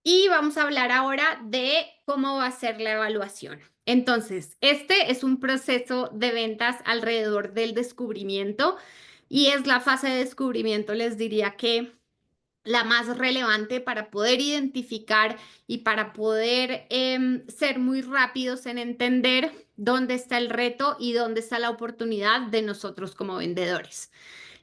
Y vamos a hablar ahora de cómo va a ser la evaluación. Entonces, este es un proceso de ventas alrededor del descubrimiento y es la fase de descubrimiento, les diría que la más relevante para poder identificar y para poder ser muy rápidos en entender dónde está el reto y dónde está la oportunidad de nosotros como vendedores.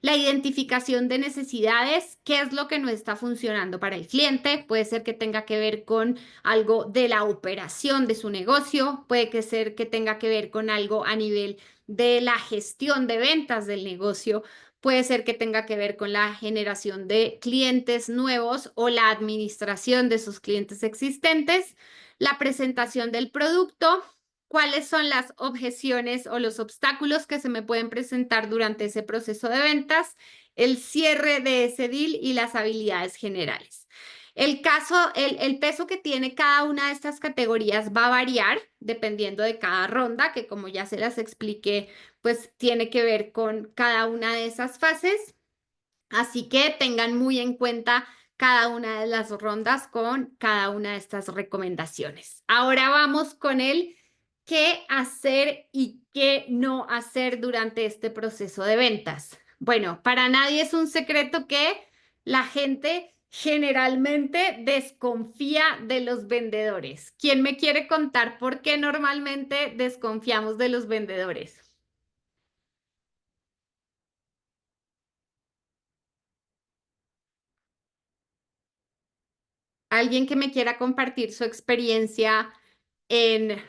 La identificación de necesidades, qué es lo que no está funcionando para el cliente, puede ser que tenga que ver con algo de la operación de su negocio, puede ser que tenga que ver con algo a nivel de la gestión de ventas del negocio, puede ser que tenga que ver con la generación de clientes nuevos o la administración de sus clientes existentes, la presentación del producto, cuáles son las objeciones o los obstáculos que se me pueden presentar durante ese proceso de ventas, el cierre de ese deal y las habilidades generales. El peso que tiene cada una de estas categorías va a variar dependiendo de cada ronda, que como ya se las expliqué, pues tiene que ver con cada una de esas fases. Así que tengan muy en cuenta cada una de las rondas con cada una de estas recomendaciones. Ahora vamos con el qué hacer y qué no hacer durante este proceso de ventas. Bueno, para nadie es un secreto que la gente generalmente desconfía de los vendedores. ¿Quién me quiere contar por qué normalmente desconfiamos de los vendedores? Alguien que me quiera compartir su experiencia en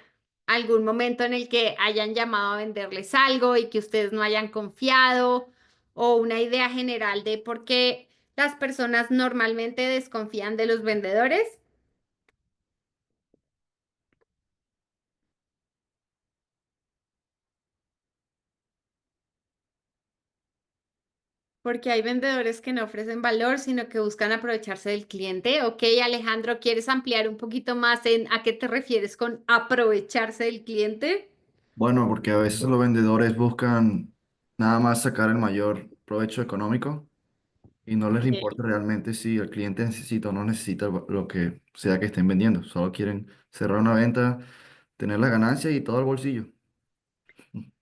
algún momento en el que hayan llamado a venderles algo y que ustedes no hayan confiado, o una idea general de por qué las personas normalmente desconfían de los vendedores. Porque hay vendedores que no ofrecen valor, sino que buscan aprovecharse del cliente. Ok, Alejandro, ¿quieres ampliar un poquito más en a qué te refieres con aprovecharse del cliente? Bueno, porque a veces los vendedores buscan nada más sacar el mayor provecho económico y no les Ok. importa realmente si el cliente necesita o no necesita lo que sea que estén vendiendo. Solo quieren cerrar una venta, tener la ganancia y todo al bolsillo.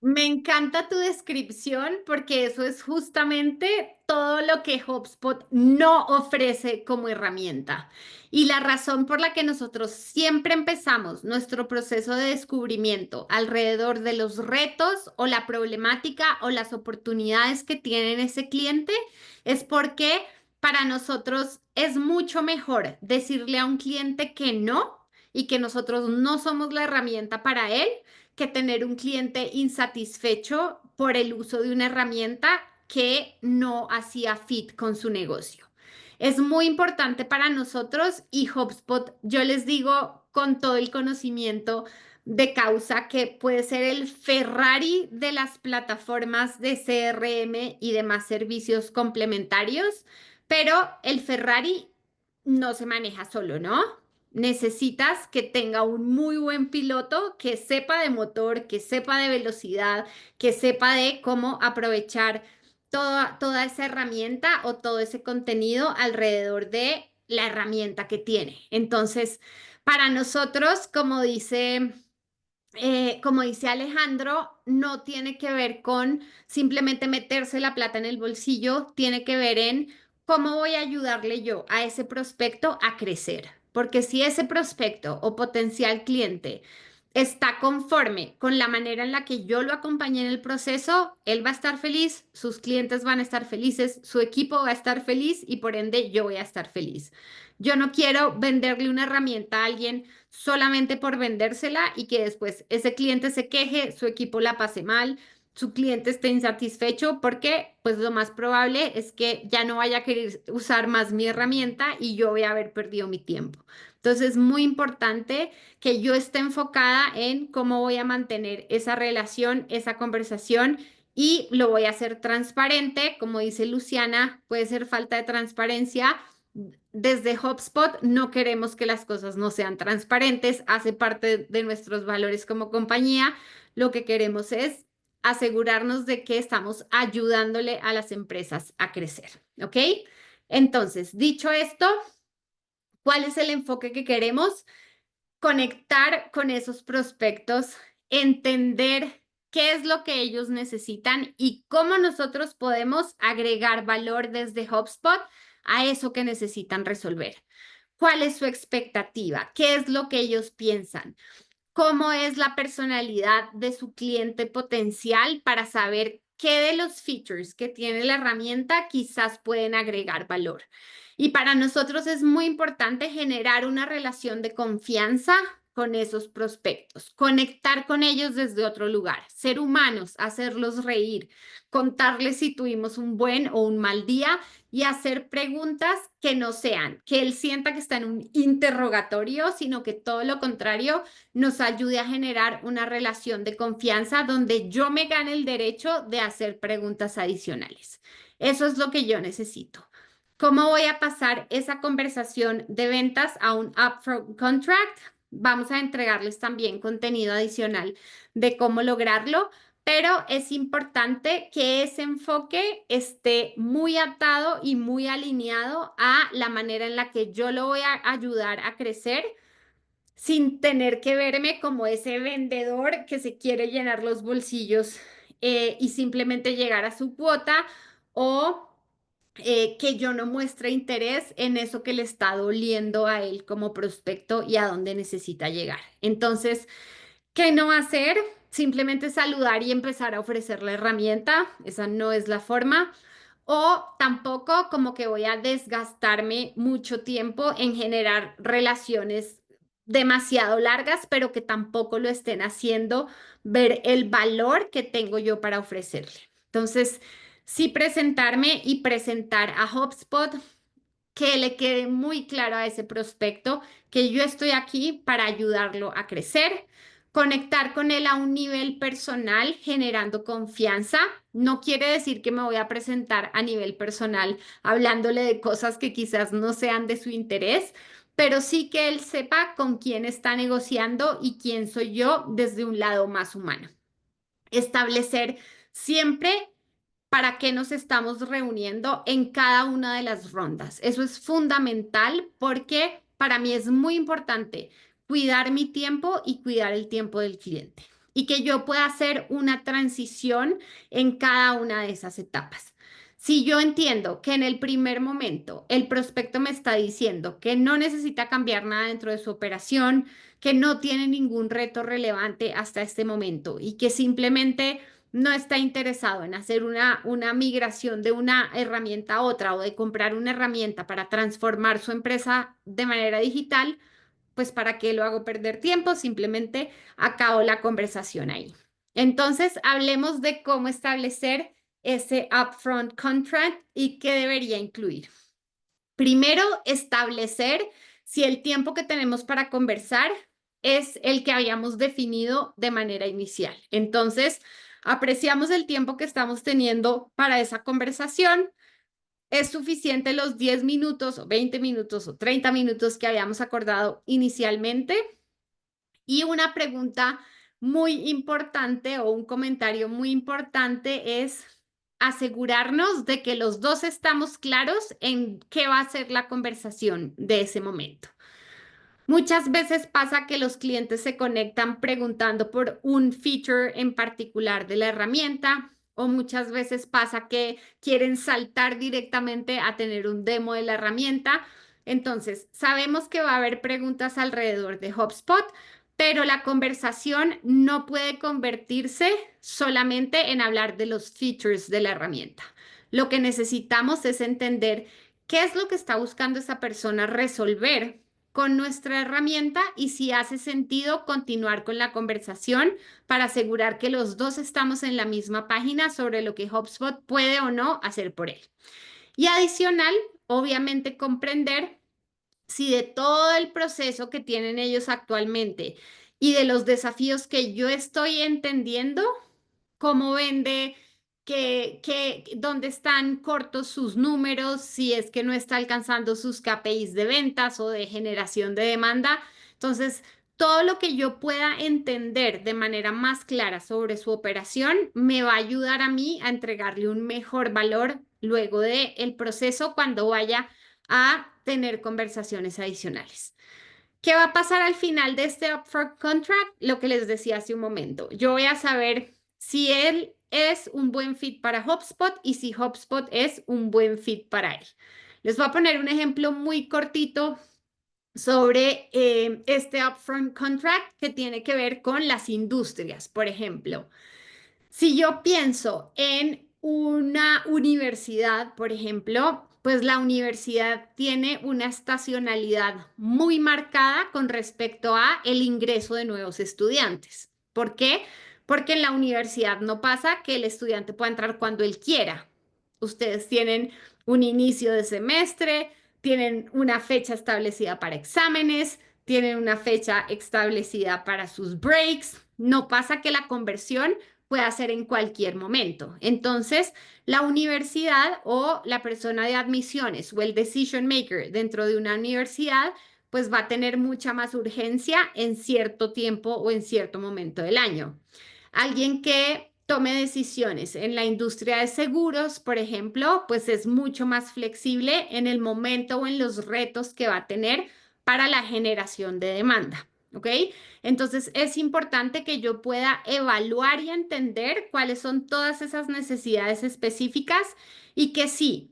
Me encanta tu descripción porque eso es justamente todo lo que HubSpot no ofrece como herramienta. Y la razón por la que nosotros siempre empezamos nuestro proceso de descubrimiento alrededor de los retos o la problemática o las oportunidades que tiene ese cliente es porque para nosotros es mucho mejor decirle a un cliente que no y que nosotros no somos la herramienta para él que tener un cliente insatisfecho por el uso de una herramienta que no hacía fit con su negocio. Es muy importante para nosotros y HubSpot, yo les digo con todo el conocimiento de causa que puede ser el Ferrari de las plataformas de CRM y demás servicios complementarios, pero el Ferrari no se maneja solo, ¿no? Necesitas que tenga un muy buen piloto que sepa de motor, que sepa de velocidad, que sepa de cómo aprovechar toda esa herramienta o todo ese contenido alrededor de la herramienta que tiene. Entonces, para nosotros, como dice Alejandro, no tiene que ver con simplemente meterse la plata en el bolsillo, tiene que ver en cómo voy a ayudarle yo a ese prospecto a crecer. Porque si ese prospecto o potencial cliente está conforme con la manera en la que yo lo acompañé en el proceso, él va a estar feliz, sus clientes van a estar felices, su equipo va a estar feliz y por ende yo voy a estar feliz. Yo no quiero venderle una herramienta a alguien solamente por vendérsela y que después ese cliente se queje, su equipo la pase mal, su cliente esté insatisfecho porque pues lo más probable es que ya no vaya a querer usar más mi herramienta y yo voy a haber perdido mi tiempo. Entonces es muy importante que yo esté enfocada en cómo voy a mantener esa relación, esa conversación y lo voy a hacer transparente, como dice Luciana, puede ser falta de transparencia. Desde HubSpot no queremos que las cosas no sean transparentes, hace parte de nuestros valores como compañía. Lo que queremos es asegurarnos de que estamos ayudándole a las empresas a crecer, ¿ok? Entonces, dicho esto, ¿cuál es el enfoque que queremos? Conectar con esos prospectos, entender qué es lo que ellos necesitan y cómo nosotros podemos agregar valor desde HubSpot a eso que necesitan resolver. ¿Cuál es su expectativa? ¿Qué es lo que ellos piensan? ¿Cómo es la personalidad de su cliente potencial para saber qué de los features que tiene la herramienta quizás pueden agregar valor? Y para nosotros es muy importante generar una relación de confianza con esos prospectos, conectar con ellos desde otro lugar, ser humanos, hacerlos reír, contarles si tuvimos un buen o un mal día y hacer preguntas que no sean que él sienta que está en un interrogatorio, sino que todo lo contrario nos ayude a generar una relación de confianza donde yo me gane el derecho de hacer preguntas adicionales. Eso es lo que yo necesito. ¿Cómo voy a pasar esa conversación de ventas a un upfront contract? Vamos a entregarles también contenido adicional de cómo lograrlo, pero es importante que ese enfoque esté muy atado y muy alineado a la manera en la que yo lo voy a ayudar a crecer sin tener que verme como ese vendedor que se quiere llenar los bolsillos y simplemente llegar a su cuota o que yo no muestre interés en eso que le está doliendo a él como prospecto y a dónde necesita llegar. Entonces, ¿qué no hacer? Simplemente saludar y empezar a ofrecer la herramienta. Esa no es la forma. O tampoco como que voy a desgastarme mucho tiempo en generar relaciones demasiado largas, pero que tampoco lo estén haciendo ver el valor que tengo yo para ofrecerle. Entonces, sí presentarme y presentar a HubSpot que le quede muy claro a ese prospecto que yo estoy aquí para ayudarlo a crecer, conectar con él a un nivel personal, generando confianza. No quiere decir que me voy a presentar a nivel personal hablándole de cosas que quizás no sean de su interés, pero sí que él sepa con quién está negociando y quién soy yo desde un lado más humano. Establecer siempre para qué nos estamos reuniendo en cada una de las rondas. Eso es fundamental porque para mí es muy importante cuidar mi tiempo y cuidar el tiempo del cliente y que yo pueda hacer una transición en cada una de esas etapas. Si yo entiendo que en el primer momento el prospecto me está diciendo que no necesita cambiar nada dentro de su operación, que no tiene ningún reto relevante hasta este momento y que simplemente no está interesado en hacer una migración de una herramienta a otra o de comprar una herramienta para transformar su empresa de manera digital, pues ¿para qué lo hago perder tiempo? Simplemente acabo la conversación ahí. Entonces, hablemos de cómo establecer ese upfront contract y qué debería incluir. Primero, establecer si el tiempo que tenemos para conversar es el que habíamos definido de manera inicial. Entonces, apreciamos el tiempo que estamos teniendo para esa conversación. ¿Es suficiente los 10 minutos o 20 minutos o 30 minutos que habíamos acordado inicialmente? Y una pregunta muy importante o un comentario muy importante es asegurarnos de que los dos estamos claros en qué va a ser la conversación de ese momento. Muchas veces pasa que los clientes se conectan preguntando por un feature en particular de la herramienta, o muchas veces pasa que quieren saltar directamente a tener un demo de la herramienta. Entonces, sabemos que va a haber preguntas alrededor de HubSpot, pero la conversación no puede convertirse solamente en hablar de los features de la herramienta. Lo que necesitamos es entender qué es lo que está buscando esa persona resolver con nuestra herramienta y si hace sentido continuar con la conversación para asegurar que los dos estamos en la misma página sobre lo que HubSpot puede o no hacer por él. Y adicional, obviamente comprender si de todo el proceso que tienen ellos actualmente y de los desafíos que yo estoy entendiendo, cómo vende, dónde están cortos sus números, si es que no está alcanzando sus KPIs de ventas o de generación de demanda. Entonces, todo lo que yo pueda entender de manera más clara sobre su operación me va a ayudar a mí a entregarle un mejor valor luego del proceso cuando vaya a tener conversaciones adicionales. ¿Qué va a pasar al final de este Upfront Contract? Lo que les decía hace un momento. Yo voy a saber si él es un buen fit para HubSpot y si HubSpot es un buen fit para él. Les voy a poner un ejemplo muy cortito sobre este Upfront Contract que tiene que ver con las industrias, por ejemplo. Si yo pienso en una universidad, por ejemplo, pues la universidad tiene una estacionalidad muy marcada con respecto a el ingreso de nuevos estudiantes. ¿Por qué? Porque en la universidad no pasa que el estudiante pueda entrar cuando él quiera. Ustedes tienen un inicio de semestre, tienen una fecha establecida para exámenes, tienen una fecha establecida para sus breaks. No pasa que la conversión puede hacer en cualquier momento. Entonces, la universidad o la persona de admisiones o el decision maker dentro de una universidad, pues va a tener mucha más urgencia en cierto tiempo o en cierto momento del año. Alguien que tome decisiones en la industria de seguros, por ejemplo, pues es mucho más flexible en el momento o en los retos que va a tener para la generación de demanda. ¿Ok? Entonces es importante que yo pueda evaluar y entender cuáles son todas esas necesidades específicas y que sí,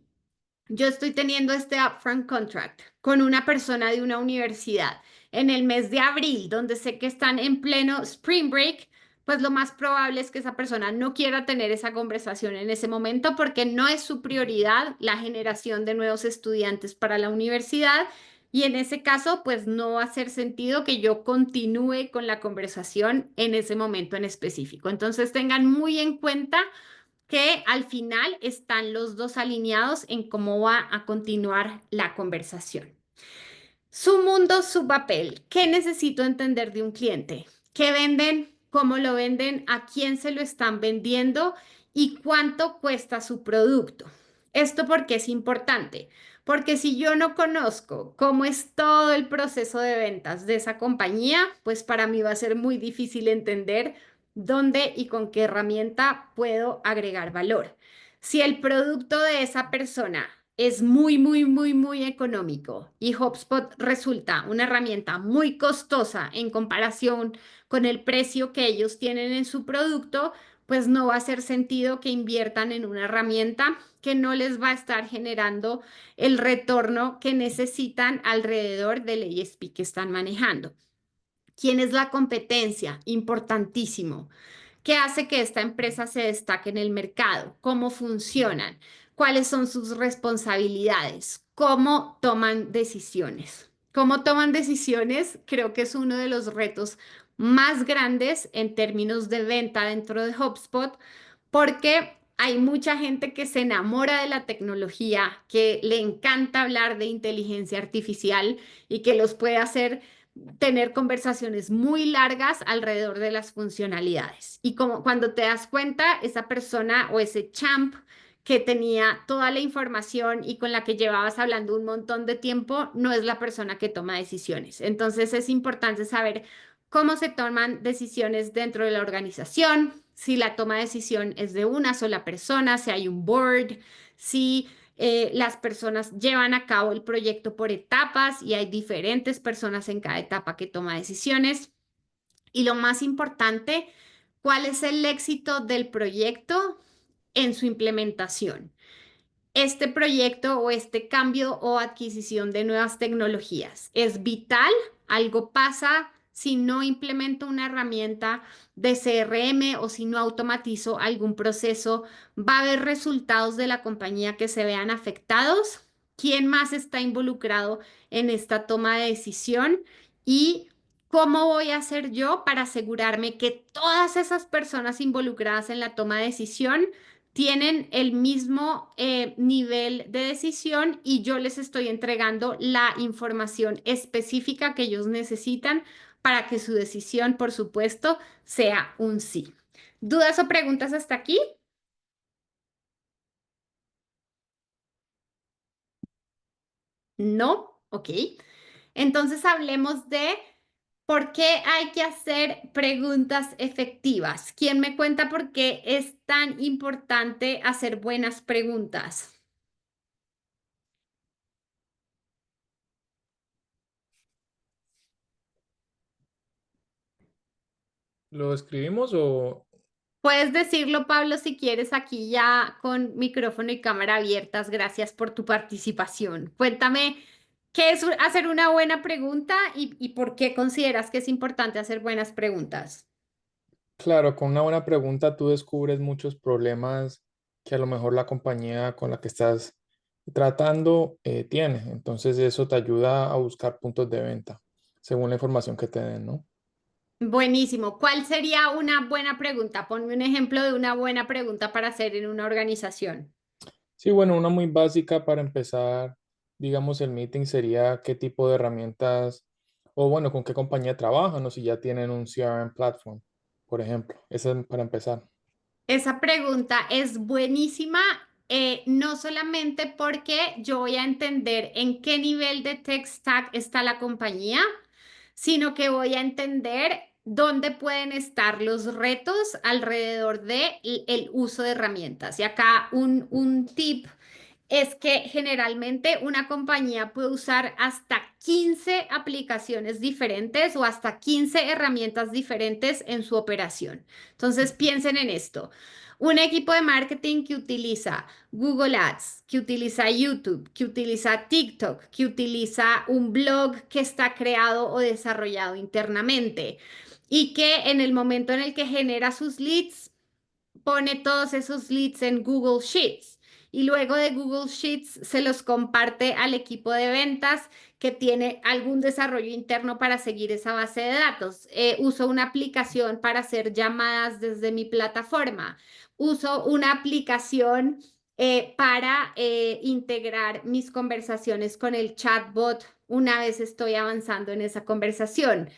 yo estoy teniendo este upfront contract con una persona de una universidad en el mes de abril, donde sé que están en pleno spring break, pues lo más probable es que esa persona no quiera tener esa conversación en ese momento porque no es su prioridad la generación de nuevos estudiantes para la universidad. Y en ese caso, pues no va a hacer sentido que yo continúe con la conversación en ese momento en específico. Entonces tengan muy en cuenta que al final están los dos alineados en cómo va a continuar la conversación. Su mundo, su papel. ¿Qué necesito entender de un cliente? ¿Qué venden? ¿Cómo lo venden? ¿A quién se lo están vendiendo? ¿Y cuánto cuesta su producto? ¿Esto por qué es importante? Porque si yo no conozco cómo es todo el proceso de ventas de esa compañía, pues para mí va a ser muy difícil entender dónde y con qué herramienta puedo agregar valor. Si el producto de esa persona es muy económico y HubSpot resulta una herramienta muy costosa en comparación con el precio que ellos tienen en su producto, pues no va a hacer sentido que inviertan en una herramienta que no les va a estar generando el retorno que necesitan alrededor del ASP que están manejando. ¿Quién es la competencia? Importantísimo. ¿Qué hace que esta empresa se destaque en el mercado? ¿Cómo funcionan? ¿Cuáles son sus responsabilidades? ¿Cómo toman decisiones? ¿Cómo toman decisiones? Creo que es uno de los retos más grandes en términos de venta dentro de HubSpot, porque Hay mucha gente que se enamora de la tecnología, que le encanta hablar de inteligencia artificial y que los puede hacer tener conversaciones muy largas alrededor de las funcionalidades. Y como cuando te das cuenta, esa persona o ese champ que tenía toda la información y con la que llevabas hablando un montón de tiempo, no es la persona que toma decisiones. Entonces es importante saber cómo se toman decisiones dentro de la organización, si la toma de decisión es de una sola persona, si hay un board, si las personas llevan a cabo el proyecto por etapas y hay diferentes personas en cada etapa que toma decisiones. Y lo más importante, ¿cuál es el éxito del proyecto en su implementación? Este proyecto o este cambio o adquisición de nuevas tecnologías es vital. Algo pasa si no implemento una herramienta de CRM o si no automatizo algún proceso. Va a haber resultados de la compañía que se vean afectados. ¿Quién más está involucrado en esta toma de decisión? Y ¿cómo voy a hacer yo para asegurarme que todas esas personas involucradas en la toma de decisión tienen el mismo nivel de decisión y yo les estoy entregando la información específica que ellos necesitan para que su decisión, por supuesto, sea un sí? ¿Dudas o preguntas hasta aquí? No, ok. Entonces hablemos de por qué hay que hacer preguntas efectivas. ¿Quién me cuenta por qué es tan importante hacer buenas preguntas? ¿Lo escribimos o...? Puedes decirlo, Pablo, si quieres, aquí ya con micrófono y cámara abiertas. Gracias por tu participación. Cuéntame, ¿qué es hacer una buena pregunta y por qué consideras que es importante hacer buenas preguntas? Claro, con una buena pregunta tú descubres muchos problemas que a lo mejor la compañía con la que estás tratando tiene. Entonces eso te ayuda a buscar puntos de venta según la información que te den, ¿no? Buenísimo. ¿Cuál sería una buena pregunta? Ponme un ejemplo de una buena pregunta para hacer en una organización. Sí, bueno, una muy básica para empezar, digamos, el meeting sería qué tipo de herramientas o bueno, con qué compañía trabajan o si ya tienen un CRM platform, por ejemplo. Eso es para empezar. Esa pregunta es buenísima, no solamente porque yo voy a entender en qué nivel de tech stack está la compañía, sino que voy a entender dónde pueden estar los retos alrededor de el uso de herramientas. Y acá un tip es que generalmente una compañía puede usar hasta 15 aplicaciones diferentes o hasta 15 herramientas diferentes en su operación. Entonces piensen en esto. Un equipo de marketing que utiliza Google Ads, que utiliza YouTube, que utiliza TikTok, que utiliza un blog que está creado o desarrollado internamente y que en el momento en el que genera sus leads, pone todos esos leads en Google Sheets y luego de Google Sheets se los comparte al equipo de ventas que tiene algún desarrollo interno para seguir esa base de datos. Uso una aplicación para hacer llamadas desde mi plataforma. Uso una aplicación para integrar mis conversaciones con el chatbot una vez estoy avanzando en esa conversación.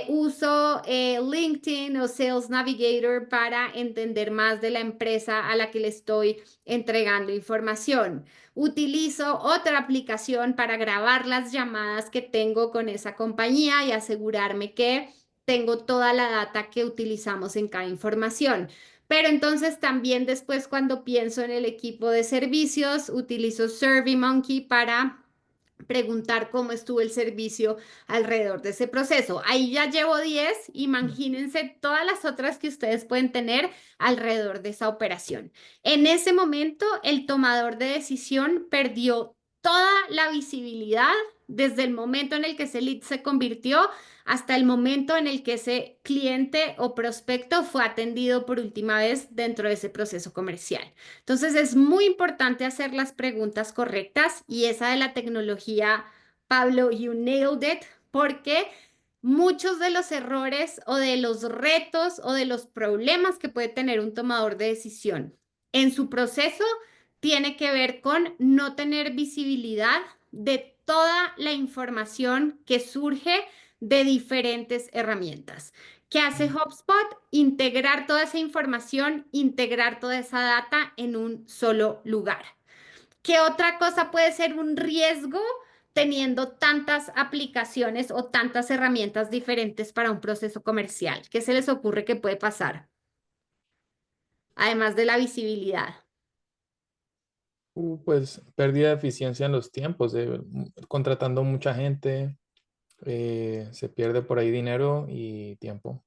Uso LinkedIn o Sales Navigator para entender más de la empresa a la que le estoy entregando información. Utilizo otra aplicación para grabar las llamadas que tengo con esa compañía y asegurarme que tengo toda la data que utilizamos en cada información. Pero entonces también después cuando pienso en el equipo de servicios, utilizo SurveyMonkey para preguntar cómo estuvo el servicio alrededor de ese proceso. Ahí ya llevo 10, imagínense todas las otras que ustedes pueden tener alrededor de esa operación. En ese momento, el tomador de decisión perdió toda la visibilidad desde el momento en el que ese lead se convirtió hasta el momento en el que ese cliente o prospecto fue atendido por última vez dentro de ese proceso comercial. Entonces es muy importante hacer las preguntas correctas y esa de la tecnología, Pablo, you nailed it, porque muchos de los errores o de los retos o de los problemas que puede tener un tomador de decisión en su proceso tiene que ver con no tener visibilidad de toda la información que surge de diferentes herramientas. ¿Qué hace HubSpot? Integrar toda esa información, integrar toda esa data en un solo lugar. ¿Qué otra cosa puede ser un riesgo teniendo tantas aplicaciones o tantas herramientas diferentes para un proceso comercial? ¿Qué se les ocurre que puede pasar? Además de la visibilidad. Pues pérdida de eficiencia en los tiempos, contratando mucha gente, se pierde por ahí dinero y tiempo.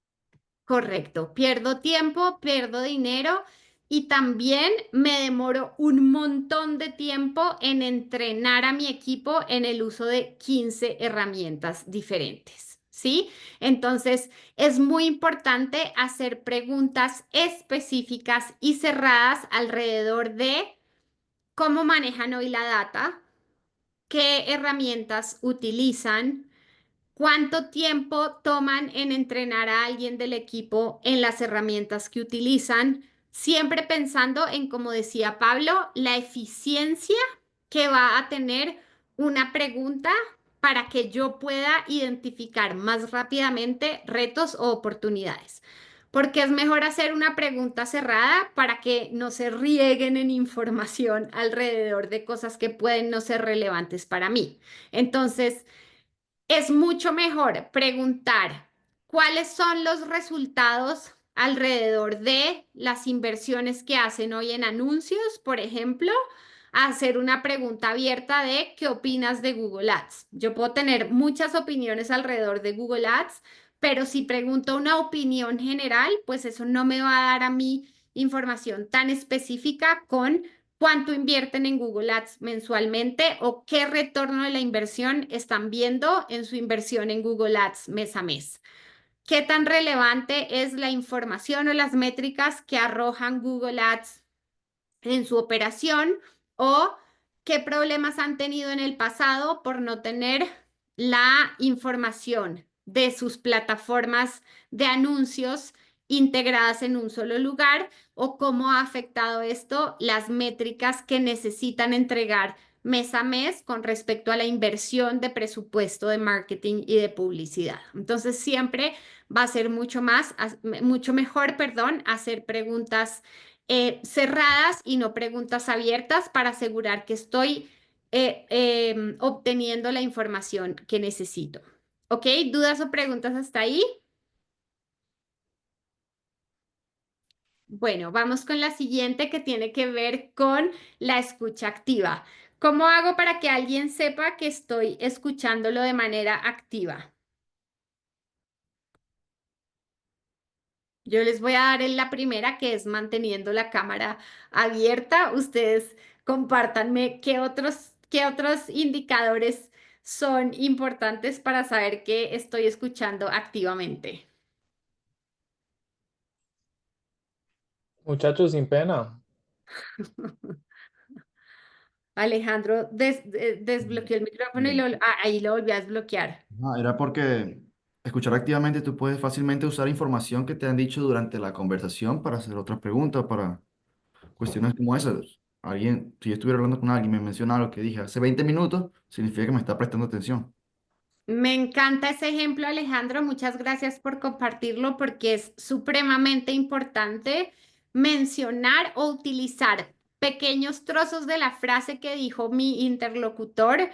Correcto, pierdo tiempo, pierdo dinero y también me demoro un montón de tiempo en entrenar a mi equipo en el uso de 15 herramientas diferentes, ¿sí? Entonces, es muy importante hacer preguntas específicas y cerradas alrededor de cómo manejan hoy la data, qué herramientas utilizan. ¿Cuánto tiempo toman en entrenar a alguien del equipo en las herramientas que utilizan? Siempre pensando en, como decía Pablo, la eficiencia que va a tener una pregunta para que yo pueda identificar más rápidamente retos o oportunidades. Porque es mejor hacer una pregunta cerrada para que no se rieguen en información alrededor de cosas que pueden no ser relevantes para mí. Entonces, es mucho mejor preguntar cuáles son los resultados alrededor de las inversiones que hacen hoy en anuncios, por ejemplo, a hacer una pregunta abierta de ¿qué opinas de Google Ads? Yo puedo tener muchas opiniones alrededor de Google Ads, pero si pregunto una opinión general, pues eso no me va a dar a mí información tan específica con cuánto invierten en Google Ads mensualmente o qué retorno de la inversión están viendo en su inversión en Google Ads mes a mes. ¿Qué tan relevante es la información o las métricas que arrojan Google Ads en su operación o qué problemas han tenido en el pasado por no tener la información de sus plataformas de anuncios integradas en un solo lugar o cómo ha afectado esto las métricas que necesitan entregar mes a mes con respecto a la inversión de presupuesto de marketing y de publicidad. Entonces siempre va a ser mucho mejor, perdón, hacer preguntas cerradas y no preguntas abiertas para asegurar que estoy obteniendo la información que necesito. ¿Ok? ¿Dudas o preguntas hasta ahí? Bueno, vamos con la siguiente que tiene que ver con la escucha activa. ¿Cómo hago para que alguien sepa que estoy escuchándolo de manera activa? Yo les voy a dar en la primera, que es manteniendo la cámara abierta. Ustedes compártanme qué otros indicadores son importantes para saber que estoy escuchando activamente. Muchachos, sin pena. Alejandro desbloqueó el micrófono y ahí lo volví a desbloquear. Era porque escuchar activamente tú puedes fácilmente usar información que te han dicho durante la conversación para hacer otras preguntas, para cuestiones como esas. Alguien, si yo estuviera hablando con alguien y me menciona algo que dije hace 20 minutos, significa que me está prestando atención. Me encanta ese ejemplo, Alejandro. Muchas gracias por compartirlo porque es supremamente importante mencionar o utilizar pequeños trozos de la frase que dijo mi interlocutor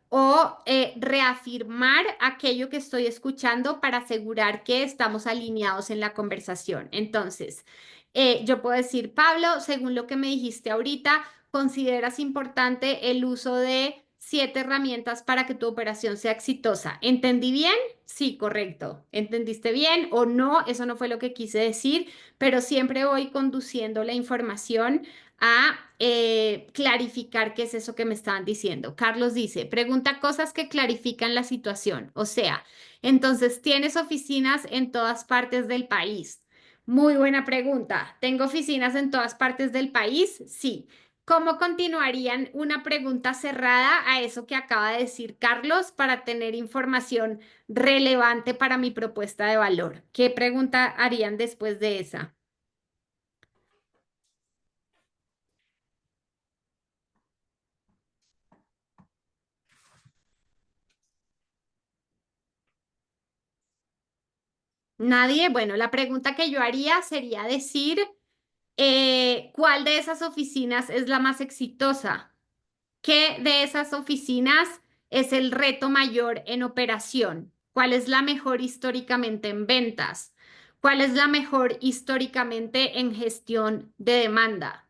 o reafirmar aquello que estoy escuchando para asegurar que estamos alineados en la conversación. Entonces, yo puedo decir, Pablo, según lo que me dijiste ahorita, ¿consideras importante el uso de 7 herramientas para que tu operación sea exitosa? ¿Entendí bien? Sí, correcto. ¿Entendiste bien o no? Eso no fue lo que quise decir, pero siempre voy conduciendo la información a clarificar qué es eso que me estaban diciendo. Carlos dice, pregunta cosas que clarifican la situación. O sea, entonces, ¿tienes oficinas en todas partes del país? Muy buena pregunta. ¿Tengo oficinas en todas partes del país? Sí. ¿Cómo continuarían una pregunta cerrada a eso que acaba de decir Carlos para tener información relevante para mi propuesta de valor? ¿Qué pregunta harían después de esa? Nadie. Bueno, la pregunta que yo haría sería decir, ¿cuál de esas oficinas es la más exitosa? ¿Qué de esas oficinas es el reto mayor en operación? ¿Cuál es la mejor históricamente en ventas? ¿Cuál es la mejor históricamente en gestión de demanda?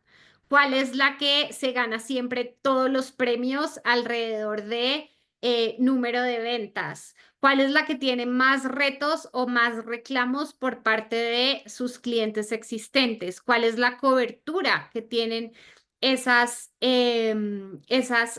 ¿Cuál es la que se gana siempre todos los premios alrededor de número de ventas? ¿Cuál es la que tiene más retos o más reclamos por parte de sus clientes existentes? ¿Cuál es la cobertura que tienen esas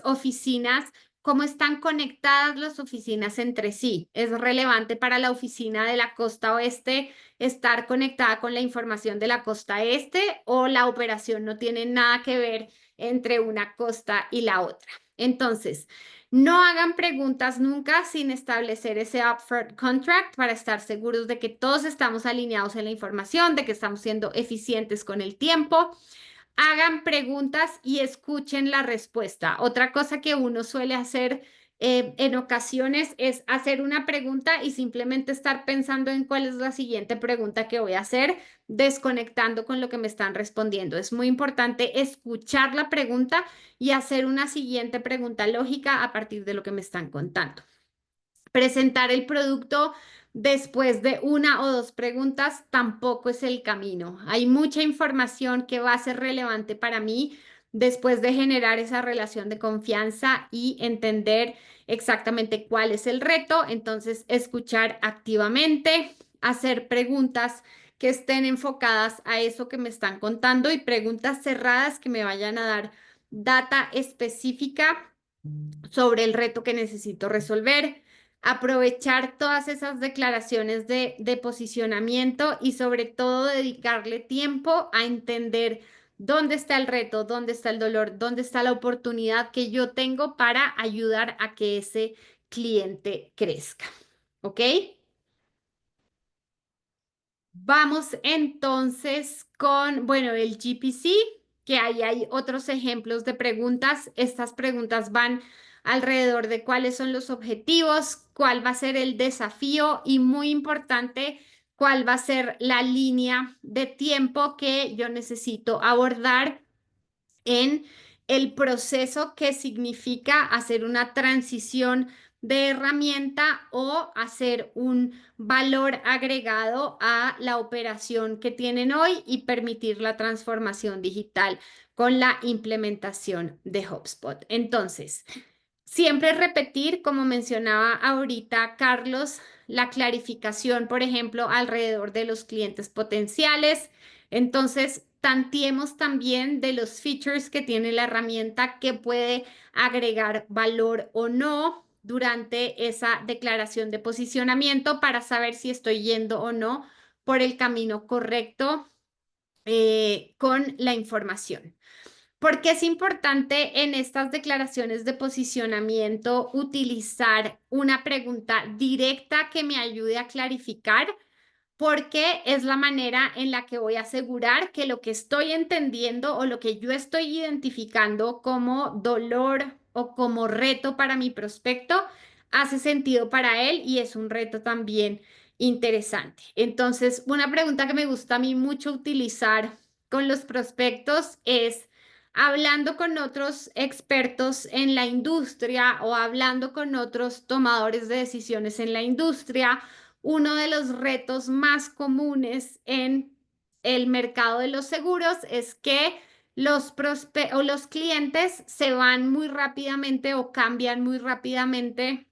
oficinas? ¿Cómo están conectadas las oficinas entre sí? ¿Es relevante para la oficina de la costa oeste estar conectada con la información de la costa este, o la operación no tiene nada que ver entre una costa y la otra? Entonces, no hagan preguntas nunca sin establecer ese upfront contract para estar seguros de que todos estamos alineados en la información, de que estamos siendo eficientes con el tiempo. Hagan preguntas y escuchen la respuesta. Otra cosa que uno suele hacer en ocasiones es hacer una pregunta y simplemente estar pensando en cuál es la siguiente pregunta que voy a hacer, desconectando con lo que me están respondiendo. Es muy importante escuchar la pregunta y hacer una siguiente pregunta lógica a partir de lo que me están contando. Presentar el producto después de una o dos preguntas tampoco es el camino. Hay mucha información que va a ser relevante para mí después de generar esa relación de confianza y entender exactamente cuál es el reto. Entonces, escuchar activamente, hacer preguntas que estén enfocadas a eso que me están contando y preguntas cerradas que me vayan a dar data específica sobre el reto que necesito resolver. Aprovechar todas esas declaraciones de posicionamiento y sobre todo dedicarle tiempo a entender dónde está el reto, dónde está el dolor, dónde está la oportunidad que yo tengo para ayudar a que ese cliente crezca. ¿Ok? Vamos entonces con, bueno, el GPC, que ahí hay otros ejemplos de preguntas. Estas preguntas van alrededor de cuáles son los objetivos, cuál va a ser el desafío y, muy importante, cuál va a ser la línea de tiempo que yo necesito abordar en el proceso que significa hacer una transición de herramienta o hacer un valor agregado a la operación que tienen hoy y permitir la transformación digital con la implementación de HubSpot. Entonces, siempre repetir, como mencionaba ahorita Carlos, la clarificación, por ejemplo, alrededor de los clientes potenciales. Entonces, tanteemos también de los features que tiene la herramienta, que puede agregar valor o no durante esa declaración de posicionamiento para saber si estoy yendo o no por el camino correcto con la información. ¿Por qué es importante en estas declaraciones de posicionamiento utilizar una pregunta directa que me ayude a clarificar? Porque es la manera en la que voy a asegurar que lo que estoy entendiendo o lo que yo estoy identificando como dolor o como reto para mi prospecto hace sentido para él y es un reto también interesante. Entonces, una pregunta que me gusta a mí mucho utilizar con los prospectos es: hablando con otros expertos en la industria o hablando con otros tomadores de decisiones en la industria, uno de los retos más comunes en el mercado de los seguros es que los clientes se van muy rápidamente o cambian muy rápidamente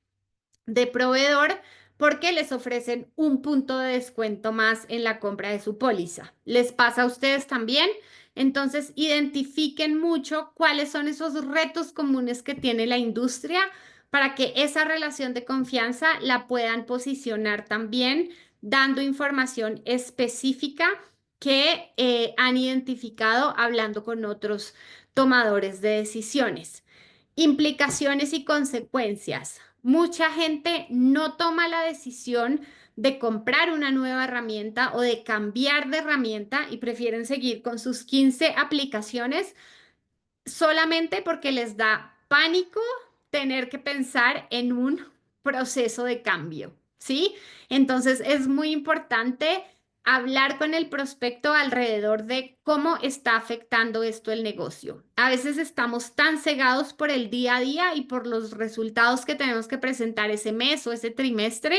de proveedor porque les ofrecen un punto de descuento más en la compra de su póliza. ¿Les pasa a ustedes también? Entonces, identifiquen mucho cuáles son esos retos comunes que tiene la industria para que esa relación de confianza la puedan posicionar también, dando información específica que han identificado hablando con otros tomadores de decisiones. Implicaciones y consecuencias. Mucha gente no toma la decisión de comprar una nueva herramienta o de cambiar de herramienta y prefieren seguir con sus 15 aplicaciones solamente porque les da pánico tener que pensar en un proceso de cambio. ¿sí? Entonces es muy importante hablar con el prospecto alrededor de cómo está afectando esto el negocio. A veces estamos tan cegados por el día a día y por los resultados que tenemos que presentar ese mes o ese trimestre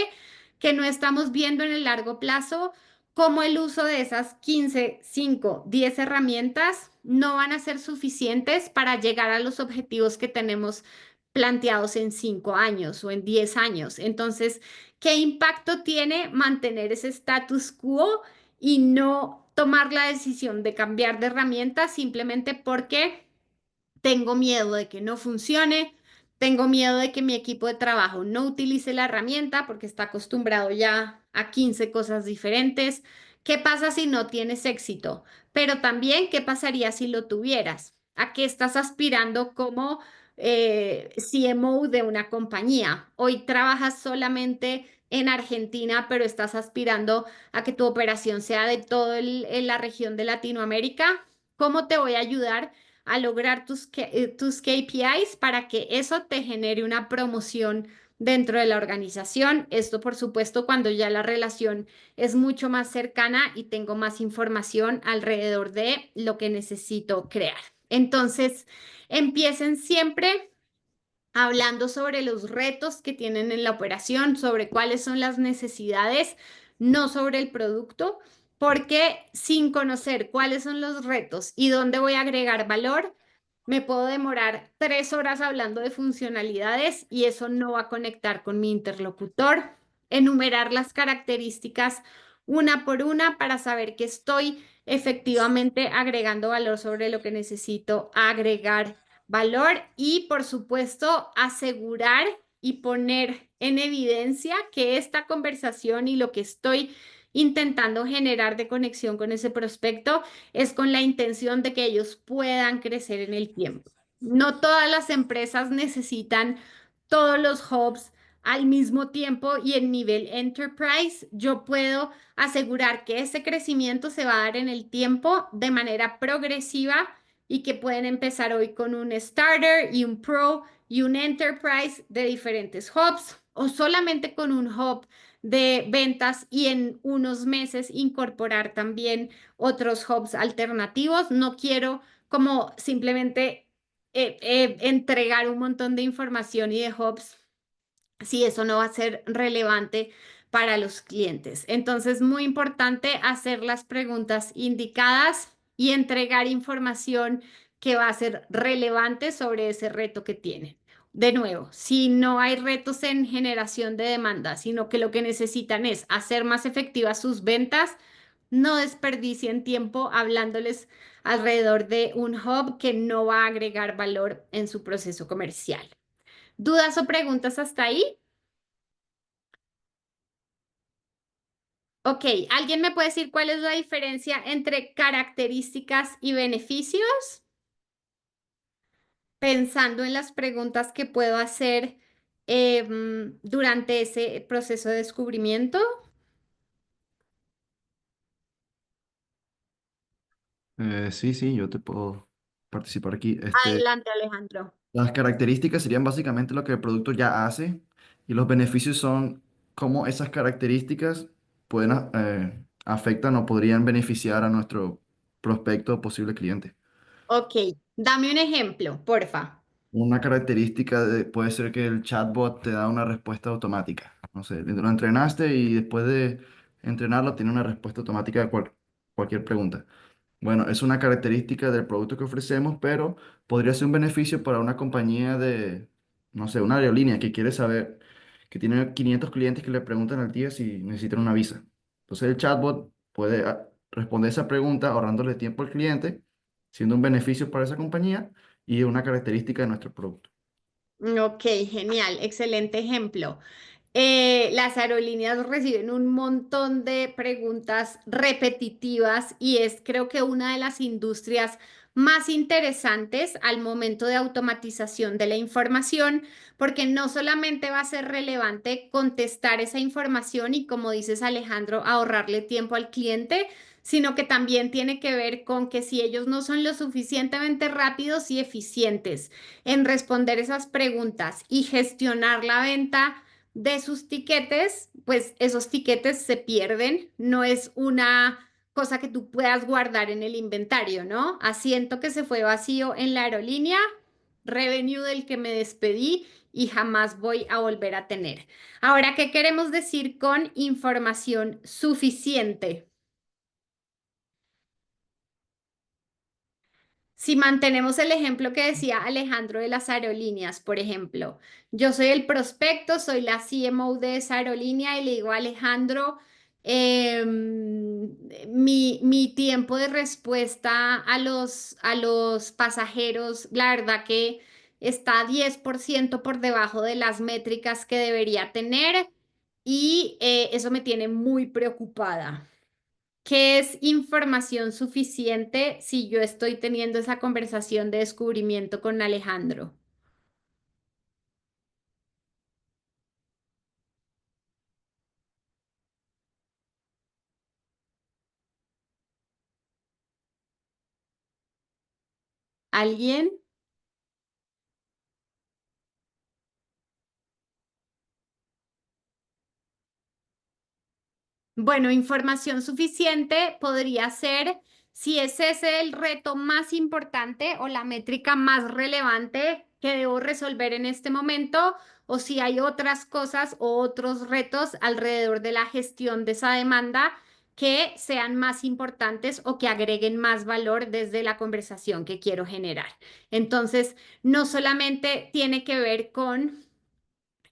que no estamos viendo en el largo plazo cómo el uso de esas 15, 5, 10 herramientas no van a ser suficientes para llegar a los objetivos que tenemos planteados en 5 años o en 10 años. Entonces, ¿qué impacto tiene mantener ese status quo y no tomar la decisión de cambiar de herramienta simplemente porque tengo miedo de que no funcione, tengo miedo de que mi equipo de trabajo no utilice la herramienta porque está acostumbrado ya a 15 cosas diferentes? ¿Qué pasa si no tienes éxito? Pero también, ¿qué pasaría si lo tuvieras? ¿A qué estás aspirando como CMO de una compañía? Hoy trabajas solamente en Argentina, pero estás aspirando a que tu operación sea de toda la región de Latinoamérica. ¿Cómo te voy a ayudar a lograr tus KPIs para que eso te genere una promoción dentro de la organización? Esto, por supuesto, cuando ya la relación es mucho más cercana y tengo más información alrededor de lo que necesito crear. Entonces, empiecen siempre hablando sobre los retos que tienen en la operación, sobre cuáles son las necesidades, no sobre el producto, porque sin conocer cuáles son los retos y dónde voy a agregar valor, me puedo demorar 3 horas hablando de funcionalidades y eso no va a conectar con mi interlocutor. Enumerar las características una por una para saber que estoy efectivamente agregando valor sobre lo que necesito agregar valor y, por supuesto, asegurar y poner en evidencia que esta conversación y lo que estoy intentando generar de conexión con ese prospecto es con la intención de que ellos puedan crecer en el tiempo. No todas las empresas necesitan todos los hubs al mismo tiempo y en nivel enterprise. Yo puedo asegurar que ese crecimiento se va a dar en el tiempo de manera progresiva y que pueden empezar hoy con un starter y un pro y un enterprise de diferentes hubs o solamente con un hub de ventas y en unos meses incorporar también otros hubs alternativos. No quiero como simplemente entregar un montón de información y de hubs si eso no va a ser relevante para los clientes. Entonces, muy importante hacer las preguntas indicadas y entregar información que va a ser relevante sobre ese reto que tienen. De nuevo, si no hay retos en generación de demanda, sino que lo que necesitan es hacer más efectivas sus ventas, no desperdicien tiempo hablándoles alrededor de un hub que no va a agregar valor en su proceso comercial. ¿Dudas o preguntas hasta ahí? Ok, ¿alguien me puede decir cuál es la diferencia entre características y beneficios? Pensando en las preguntas que puedo hacer durante ese proceso de descubrimiento. Sí, sí, yo te puedo participar aquí. Adelante, Alejandro. Las características serían básicamente lo que el producto ya hace y los beneficios son cómo esas características pueden, afectan o podrían beneficiar a nuestro prospecto o posible cliente. Ok, dame un ejemplo, porfa. Una característica puede ser que el chatbot te da una respuesta automática. No sé, lo entrenaste y después de entrenarlo tiene una respuesta automática de cualquier pregunta. Bueno, es una característica del producto que ofrecemos, pero podría ser un beneficio para una compañía de, no sé, una aerolínea que quiere saber, que tiene 500 clientes que le preguntan al día si necesitan una visa. Entonces el chatbot puede responder esa pregunta ahorrándole tiempo al cliente, siendo un beneficio para esa compañía y una característica de nuestro producto. Ok, genial, excelente ejemplo. Las aerolíneas reciben un montón de preguntas repetitivas y es creo que una de las industrias más interesantes al momento de automatización de la información, porque no solamente va a ser relevante contestar esa información y, como dices Alejandro, ahorrarle tiempo al cliente, sino que también tiene que ver con que si ellos no son lo suficientemente rápidos y eficientes en responder esas preguntas y gestionar la venta, de sus tiquetes, pues esos tiquetes se pierden, no es una cosa que tú puedas guardar en el inventario, ¿no? Asiento que se fue vacío en la aerolínea, revenue del que me despedí y jamás voy a volver a tener. Ahora, ¿qué queremos decir con información suficiente? Si mantenemos el ejemplo que decía Alejandro de las aerolíneas, por ejemplo, yo soy el prospecto, soy la CMO de esa aerolínea y le digo a Alejandro, mi tiempo de respuesta a los pasajeros, la verdad que está 10% por debajo de las métricas que debería tener y eso me tiene muy preocupada. ¿Qué es información suficiente si yo estoy teniendo esa conversación de descubrimiento con Alejandro? ¿Alguien? Bueno, información suficiente podría ser si es ese el reto más importante o la métrica más relevante que debo resolver en este momento, o si hay otras cosas o otros retos alrededor de la gestión de esa demanda que sean más importantes o que agreguen más valor desde la conversación que quiero generar. Entonces, no solamente tiene que ver con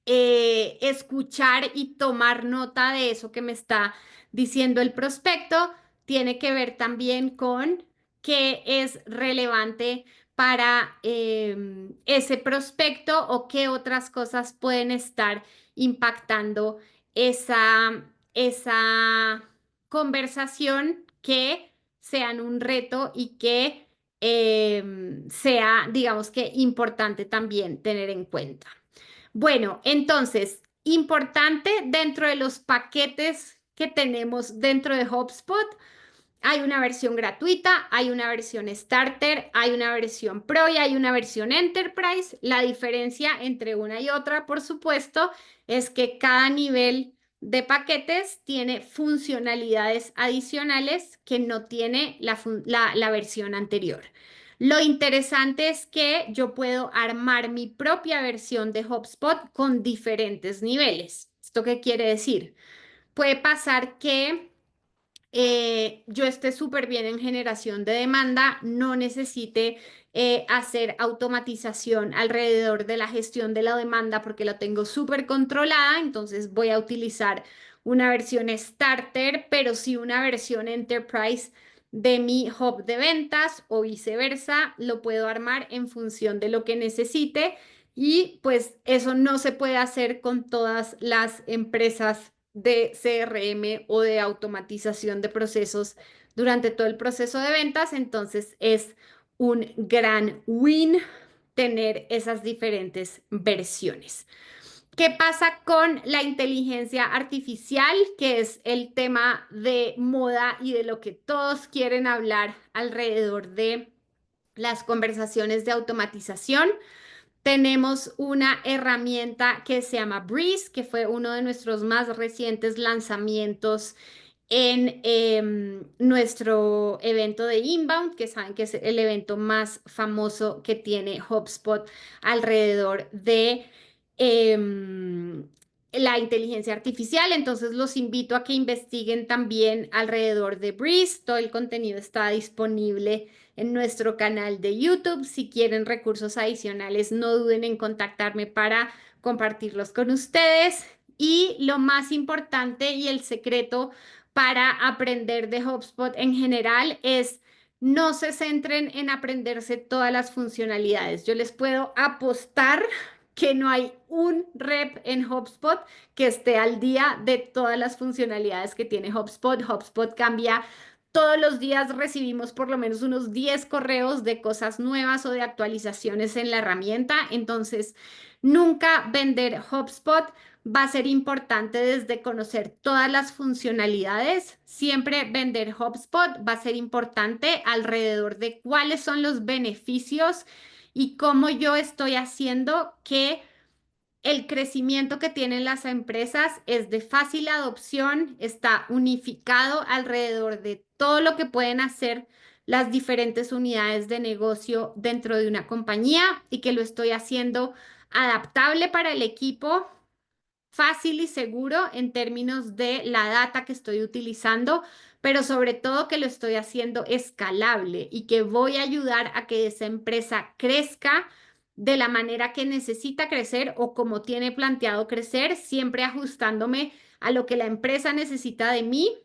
escuchar y tomar nota de eso que me está diciendo el prospecto, tiene que ver también con qué es relevante para ese prospecto o qué otras cosas pueden estar impactando esa conversación que sean un reto y que sea, digamos que importante también tener en cuenta. Bueno, entonces, importante dentro de los paquetes que tenemos dentro de HubSpot, hay una versión gratuita, hay una versión Starter, hay una versión Pro y hay una versión Enterprise. La diferencia entre una y otra, por supuesto, es que cada nivel de paquetes tiene funcionalidades adicionales que no tiene la versión anterior. Lo interesante es que yo puedo armar mi propia versión de HubSpot con diferentes niveles. ¿Esto qué quiere decir? Puede pasar que yo esté súper bien en generación de demanda, no necesite hacer automatización alrededor de la gestión de la demanda porque lo tengo súper controlada, entonces voy a utilizar una versión starter, pero sí una versión enterprise de mi hub de ventas o viceversa, lo puedo armar en función de lo que necesite y pues eso no se puede hacer con todas las empresas de CRM o de automatización de procesos durante todo el proceso de ventas, entonces es un gran win tener esas diferentes versiones. ¿Qué pasa con la inteligencia artificial, que es el tema de moda y de lo que todos quieren hablar alrededor de las conversaciones de automatización? Tenemos una herramienta que se llama Breeze, que fue uno de nuestros más recientes lanzamientos en nuestro evento de Inbound, que saben que es el evento más famoso que tiene HubSpot alrededor de la inteligencia artificial. Entonces los invito a que investiguen también alrededor de Breeze. Todo el contenido está disponible en nuestro canal de YouTube. Si quieren recursos adicionales, no duden en contactarme para compartirlos con ustedes. Y lo más importante y el secreto para aprender de HubSpot en general es no se centren en aprenderse todas las funcionalidades. Yo les puedo apostar que no hay un rep en HubSpot que esté al día de todas las funcionalidades que tiene HubSpot. HubSpot cambia todos los días, recibimos por lo menos unos 10 correos de cosas nuevas o de actualizaciones en la herramienta. Entonces, nunca vender HubSpot va a ser importante desde conocer todas las funcionalidades. Siempre vender HubSpot va a ser importante alrededor de cuáles son los beneficios y cómo yo estoy haciendo que el crecimiento que tienen las empresas es de fácil adopción, está unificado alrededor de todo lo que pueden hacer las diferentes unidades de negocio dentro de una compañía y que lo estoy haciendo adaptable para el equipo, fácil y seguro en términos de la data que estoy utilizando, pero sobre todo que lo estoy haciendo escalable y que voy a ayudar a que esa empresa crezca de la manera que necesita crecer o como tiene planteado crecer, siempre ajustándome a lo que la empresa necesita de mí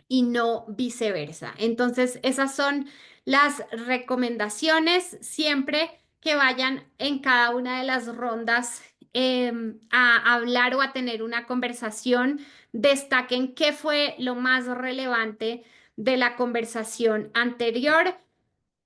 y no viceversa. Entonces, esas son las recomendaciones siempre que vayan en cada una de las rondas a hablar o a tener una conversación. Destaquen qué fue lo más relevante de la conversación anterior,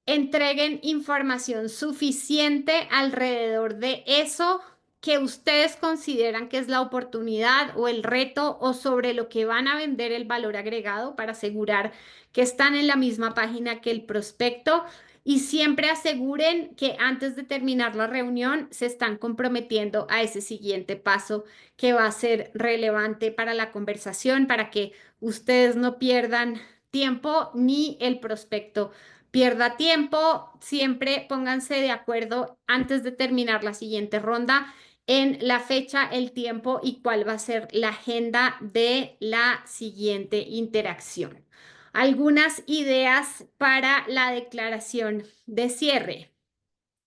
entreguen información suficiente alrededor de eso que ustedes consideran que es la oportunidad o el reto o sobre lo que van a vender el valor agregado para asegurar que están en la misma página que el prospecto y siempre aseguren que antes de terminar la reunión se están comprometiendo a ese siguiente paso que va a ser relevante para la conversación para que ustedes no pierdan tiempo ni el prospecto pierda tiempo, siempre pónganse de acuerdo antes de terminar la siguiente ronda en la fecha, el tiempo y cuál va a ser la agenda de la siguiente interacción. Algunas ideas para la declaración de cierre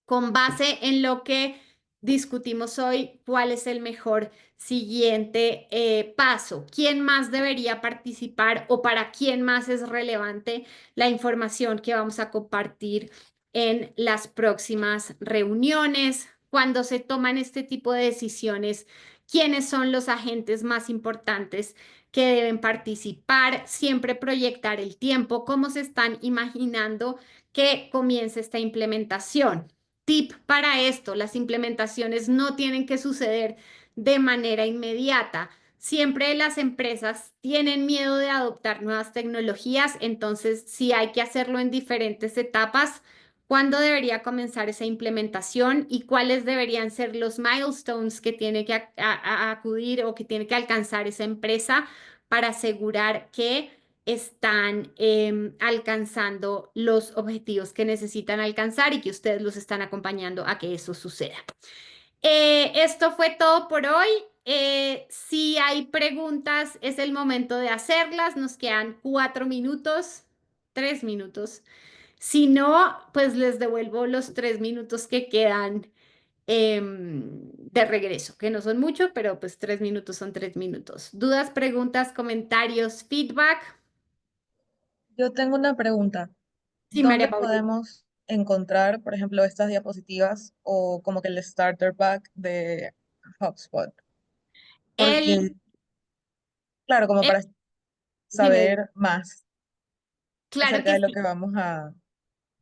con base en lo que discutimos hoy, cuál es el mejor siguiente paso, quién más debería participar o para quién más es relevante la información que vamos a compartir en las próximas reuniones, cuando se toman este tipo de decisiones, quiénes son los agentes más importantes que deben participar, siempre proyectar el tiempo, cómo se están imaginando que comience esta implementación. Tip para esto, las implementaciones no tienen que suceder de manera inmediata. Siempre las empresas tienen miedo de adoptar nuevas tecnologías, entonces si hay que hacerlo en diferentes etapas, ¿cuándo debería comenzar esa implementación y cuáles deberían ser los milestones que tiene que acudir o que tiene que alcanzar esa empresa para asegurar que están alcanzando los objetivos que necesitan alcanzar y que ustedes los están acompañando a que eso suceda? Esto fue todo por hoy. Si hay preguntas, es el momento de hacerlas. Nos quedan 4 minutos, 3 minutos. Si no, pues les devuelvo los 3 minutos que quedan de regreso, que no son mucho, pero pues 3 minutos son 3 minutos. ¿Dudas, preguntas, comentarios, feedback? Yo tengo una pregunta. Sí, María ¿Dónde Paulina. podemos encontrar, por ejemplo, estas diapositivas o como que el starter pack de HubSpot? Porque, El, claro, como el- para dime, dime. saber más Claro acerca que de lo sí. que vamos a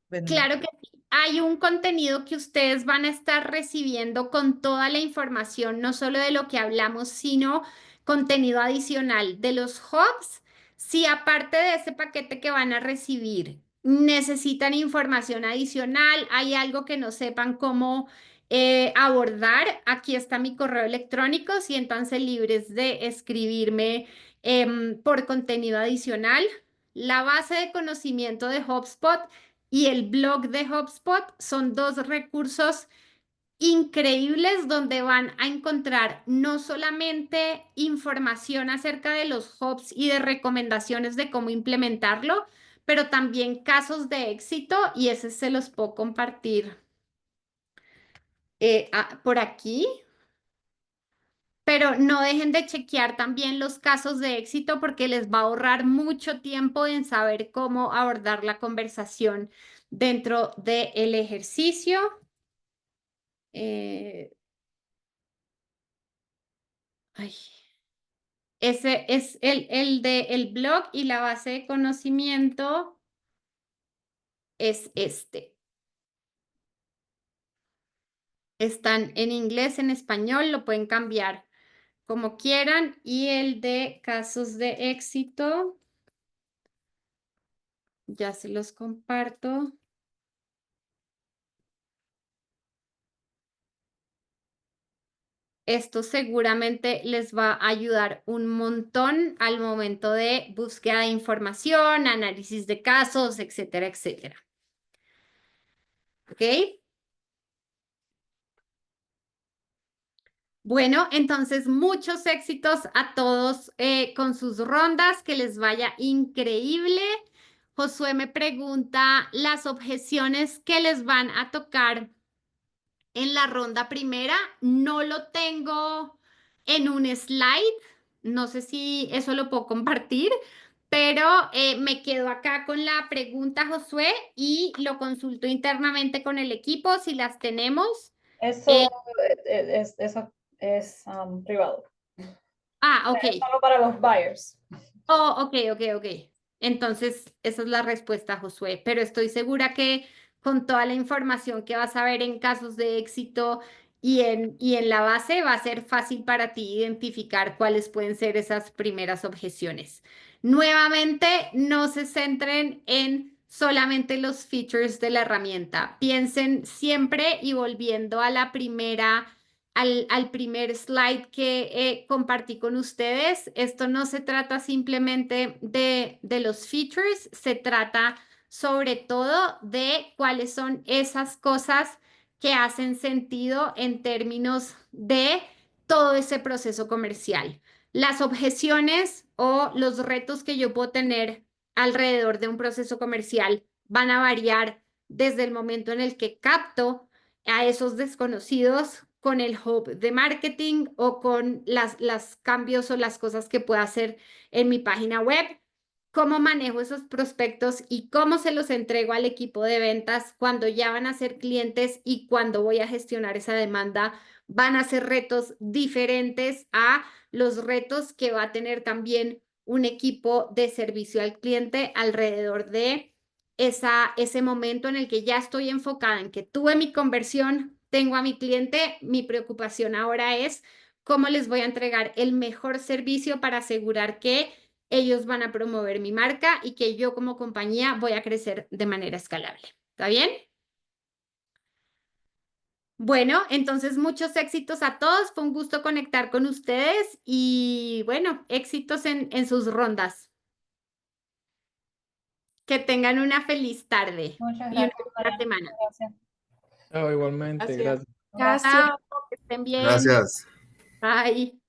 vender. Claro que sí. Hay un contenido que ustedes van a estar recibiendo con toda la información, no solo de lo que hablamos, sino contenido adicional de los hubs. Si aparte de ese paquete que van a recibir, necesitan información adicional, hay algo que no sepan cómo abordar, aquí está mi correo electrónico, siéntanse libres de escribirme por contenido adicional. La base de conocimiento de HubSpot y el blog de HubSpot son dos recursos increíbles donde van a encontrar no solamente información acerca de los hubs y de recomendaciones de cómo implementarlo, pero también casos de éxito y ese se los puedo compartir por aquí. Pero no dejen de chequear también los casos de éxito porque les va a ahorrar mucho tiempo en saber cómo abordar la conversación dentro del ejercicio. Eh, ay, ese es el de el blog y la base de conocimiento es este. Están en inglés, en español, lo pueden cambiar como quieran. Y el de casos de éxito, ya se los comparto. Esto seguramente les va a ayudar un montón al momento de búsqueda de información, análisis de casos, etcétera, etcétera. ¿Ok? Bueno, entonces muchos éxitos a todos con sus rondas, que les vaya increíble. Josué me pregunta las objeciones que les van a tocar en la ronda primera. No lo tengo en un slide, no sé si eso lo puedo compartir, pero me quedo acá con la pregunta, Josué, y lo consulto internamente con el equipo si las tenemos. Eso es privado. Ok. Es solo para los buyers. Oh, ok. Entonces, esa es la respuesta, Josué, pero estoy segura que con toda la información que vas a ver en casos de éxito y en la base, va a ser fácil para ti identificar cuáles pueden ser esas primeras objeciones. Nuevamente, no se centren en solamente los features de la herramienta. Piensen siempre, y volviendo a la primera al primer slide que compartí con ustedes, esto no se trata simplemente de los features, se trata sobre todo de cuáles son esas cosas que hacen sentido en términos de todo ese proceso comercial. Las objeciones o los retos que yo puedo tener alrededor de un proceso comercial van a variar desde el momento en el que capto a esos desconocidos con el hub de marketing o con las cambios o las cosas que pueda hacer en mi página web, cómo manejo esos prospectos y cómo se los entrego al equipo de ventas cuando ya van a ser clientes y cuando voy a gestionar esa demanda. Van a ser retos diferentes a los retos que va a tener también un equipo de servicio al cliente alrededor de ese momento en el que ya estoy enfocada en que tuve mi conversión, tengo a mi cliente. Mi preocupación ahora es cómo les voy a entregar el mejor servicio para asegurar que ellos van a promover mi marca y que yo como compañía voy a crecer de manera escalable. ¿Está bien? Bueno, entonces muchos éxitos a todos. Fue un gusto conectar con ustedes y bueno, éxitos en sus rondas. Que tengan una feliz tarde Muchas y una gracias, buena Mariana. semana. Gracias. Igualmente, gracias. Chao, que estén bien. Gracias. Bye.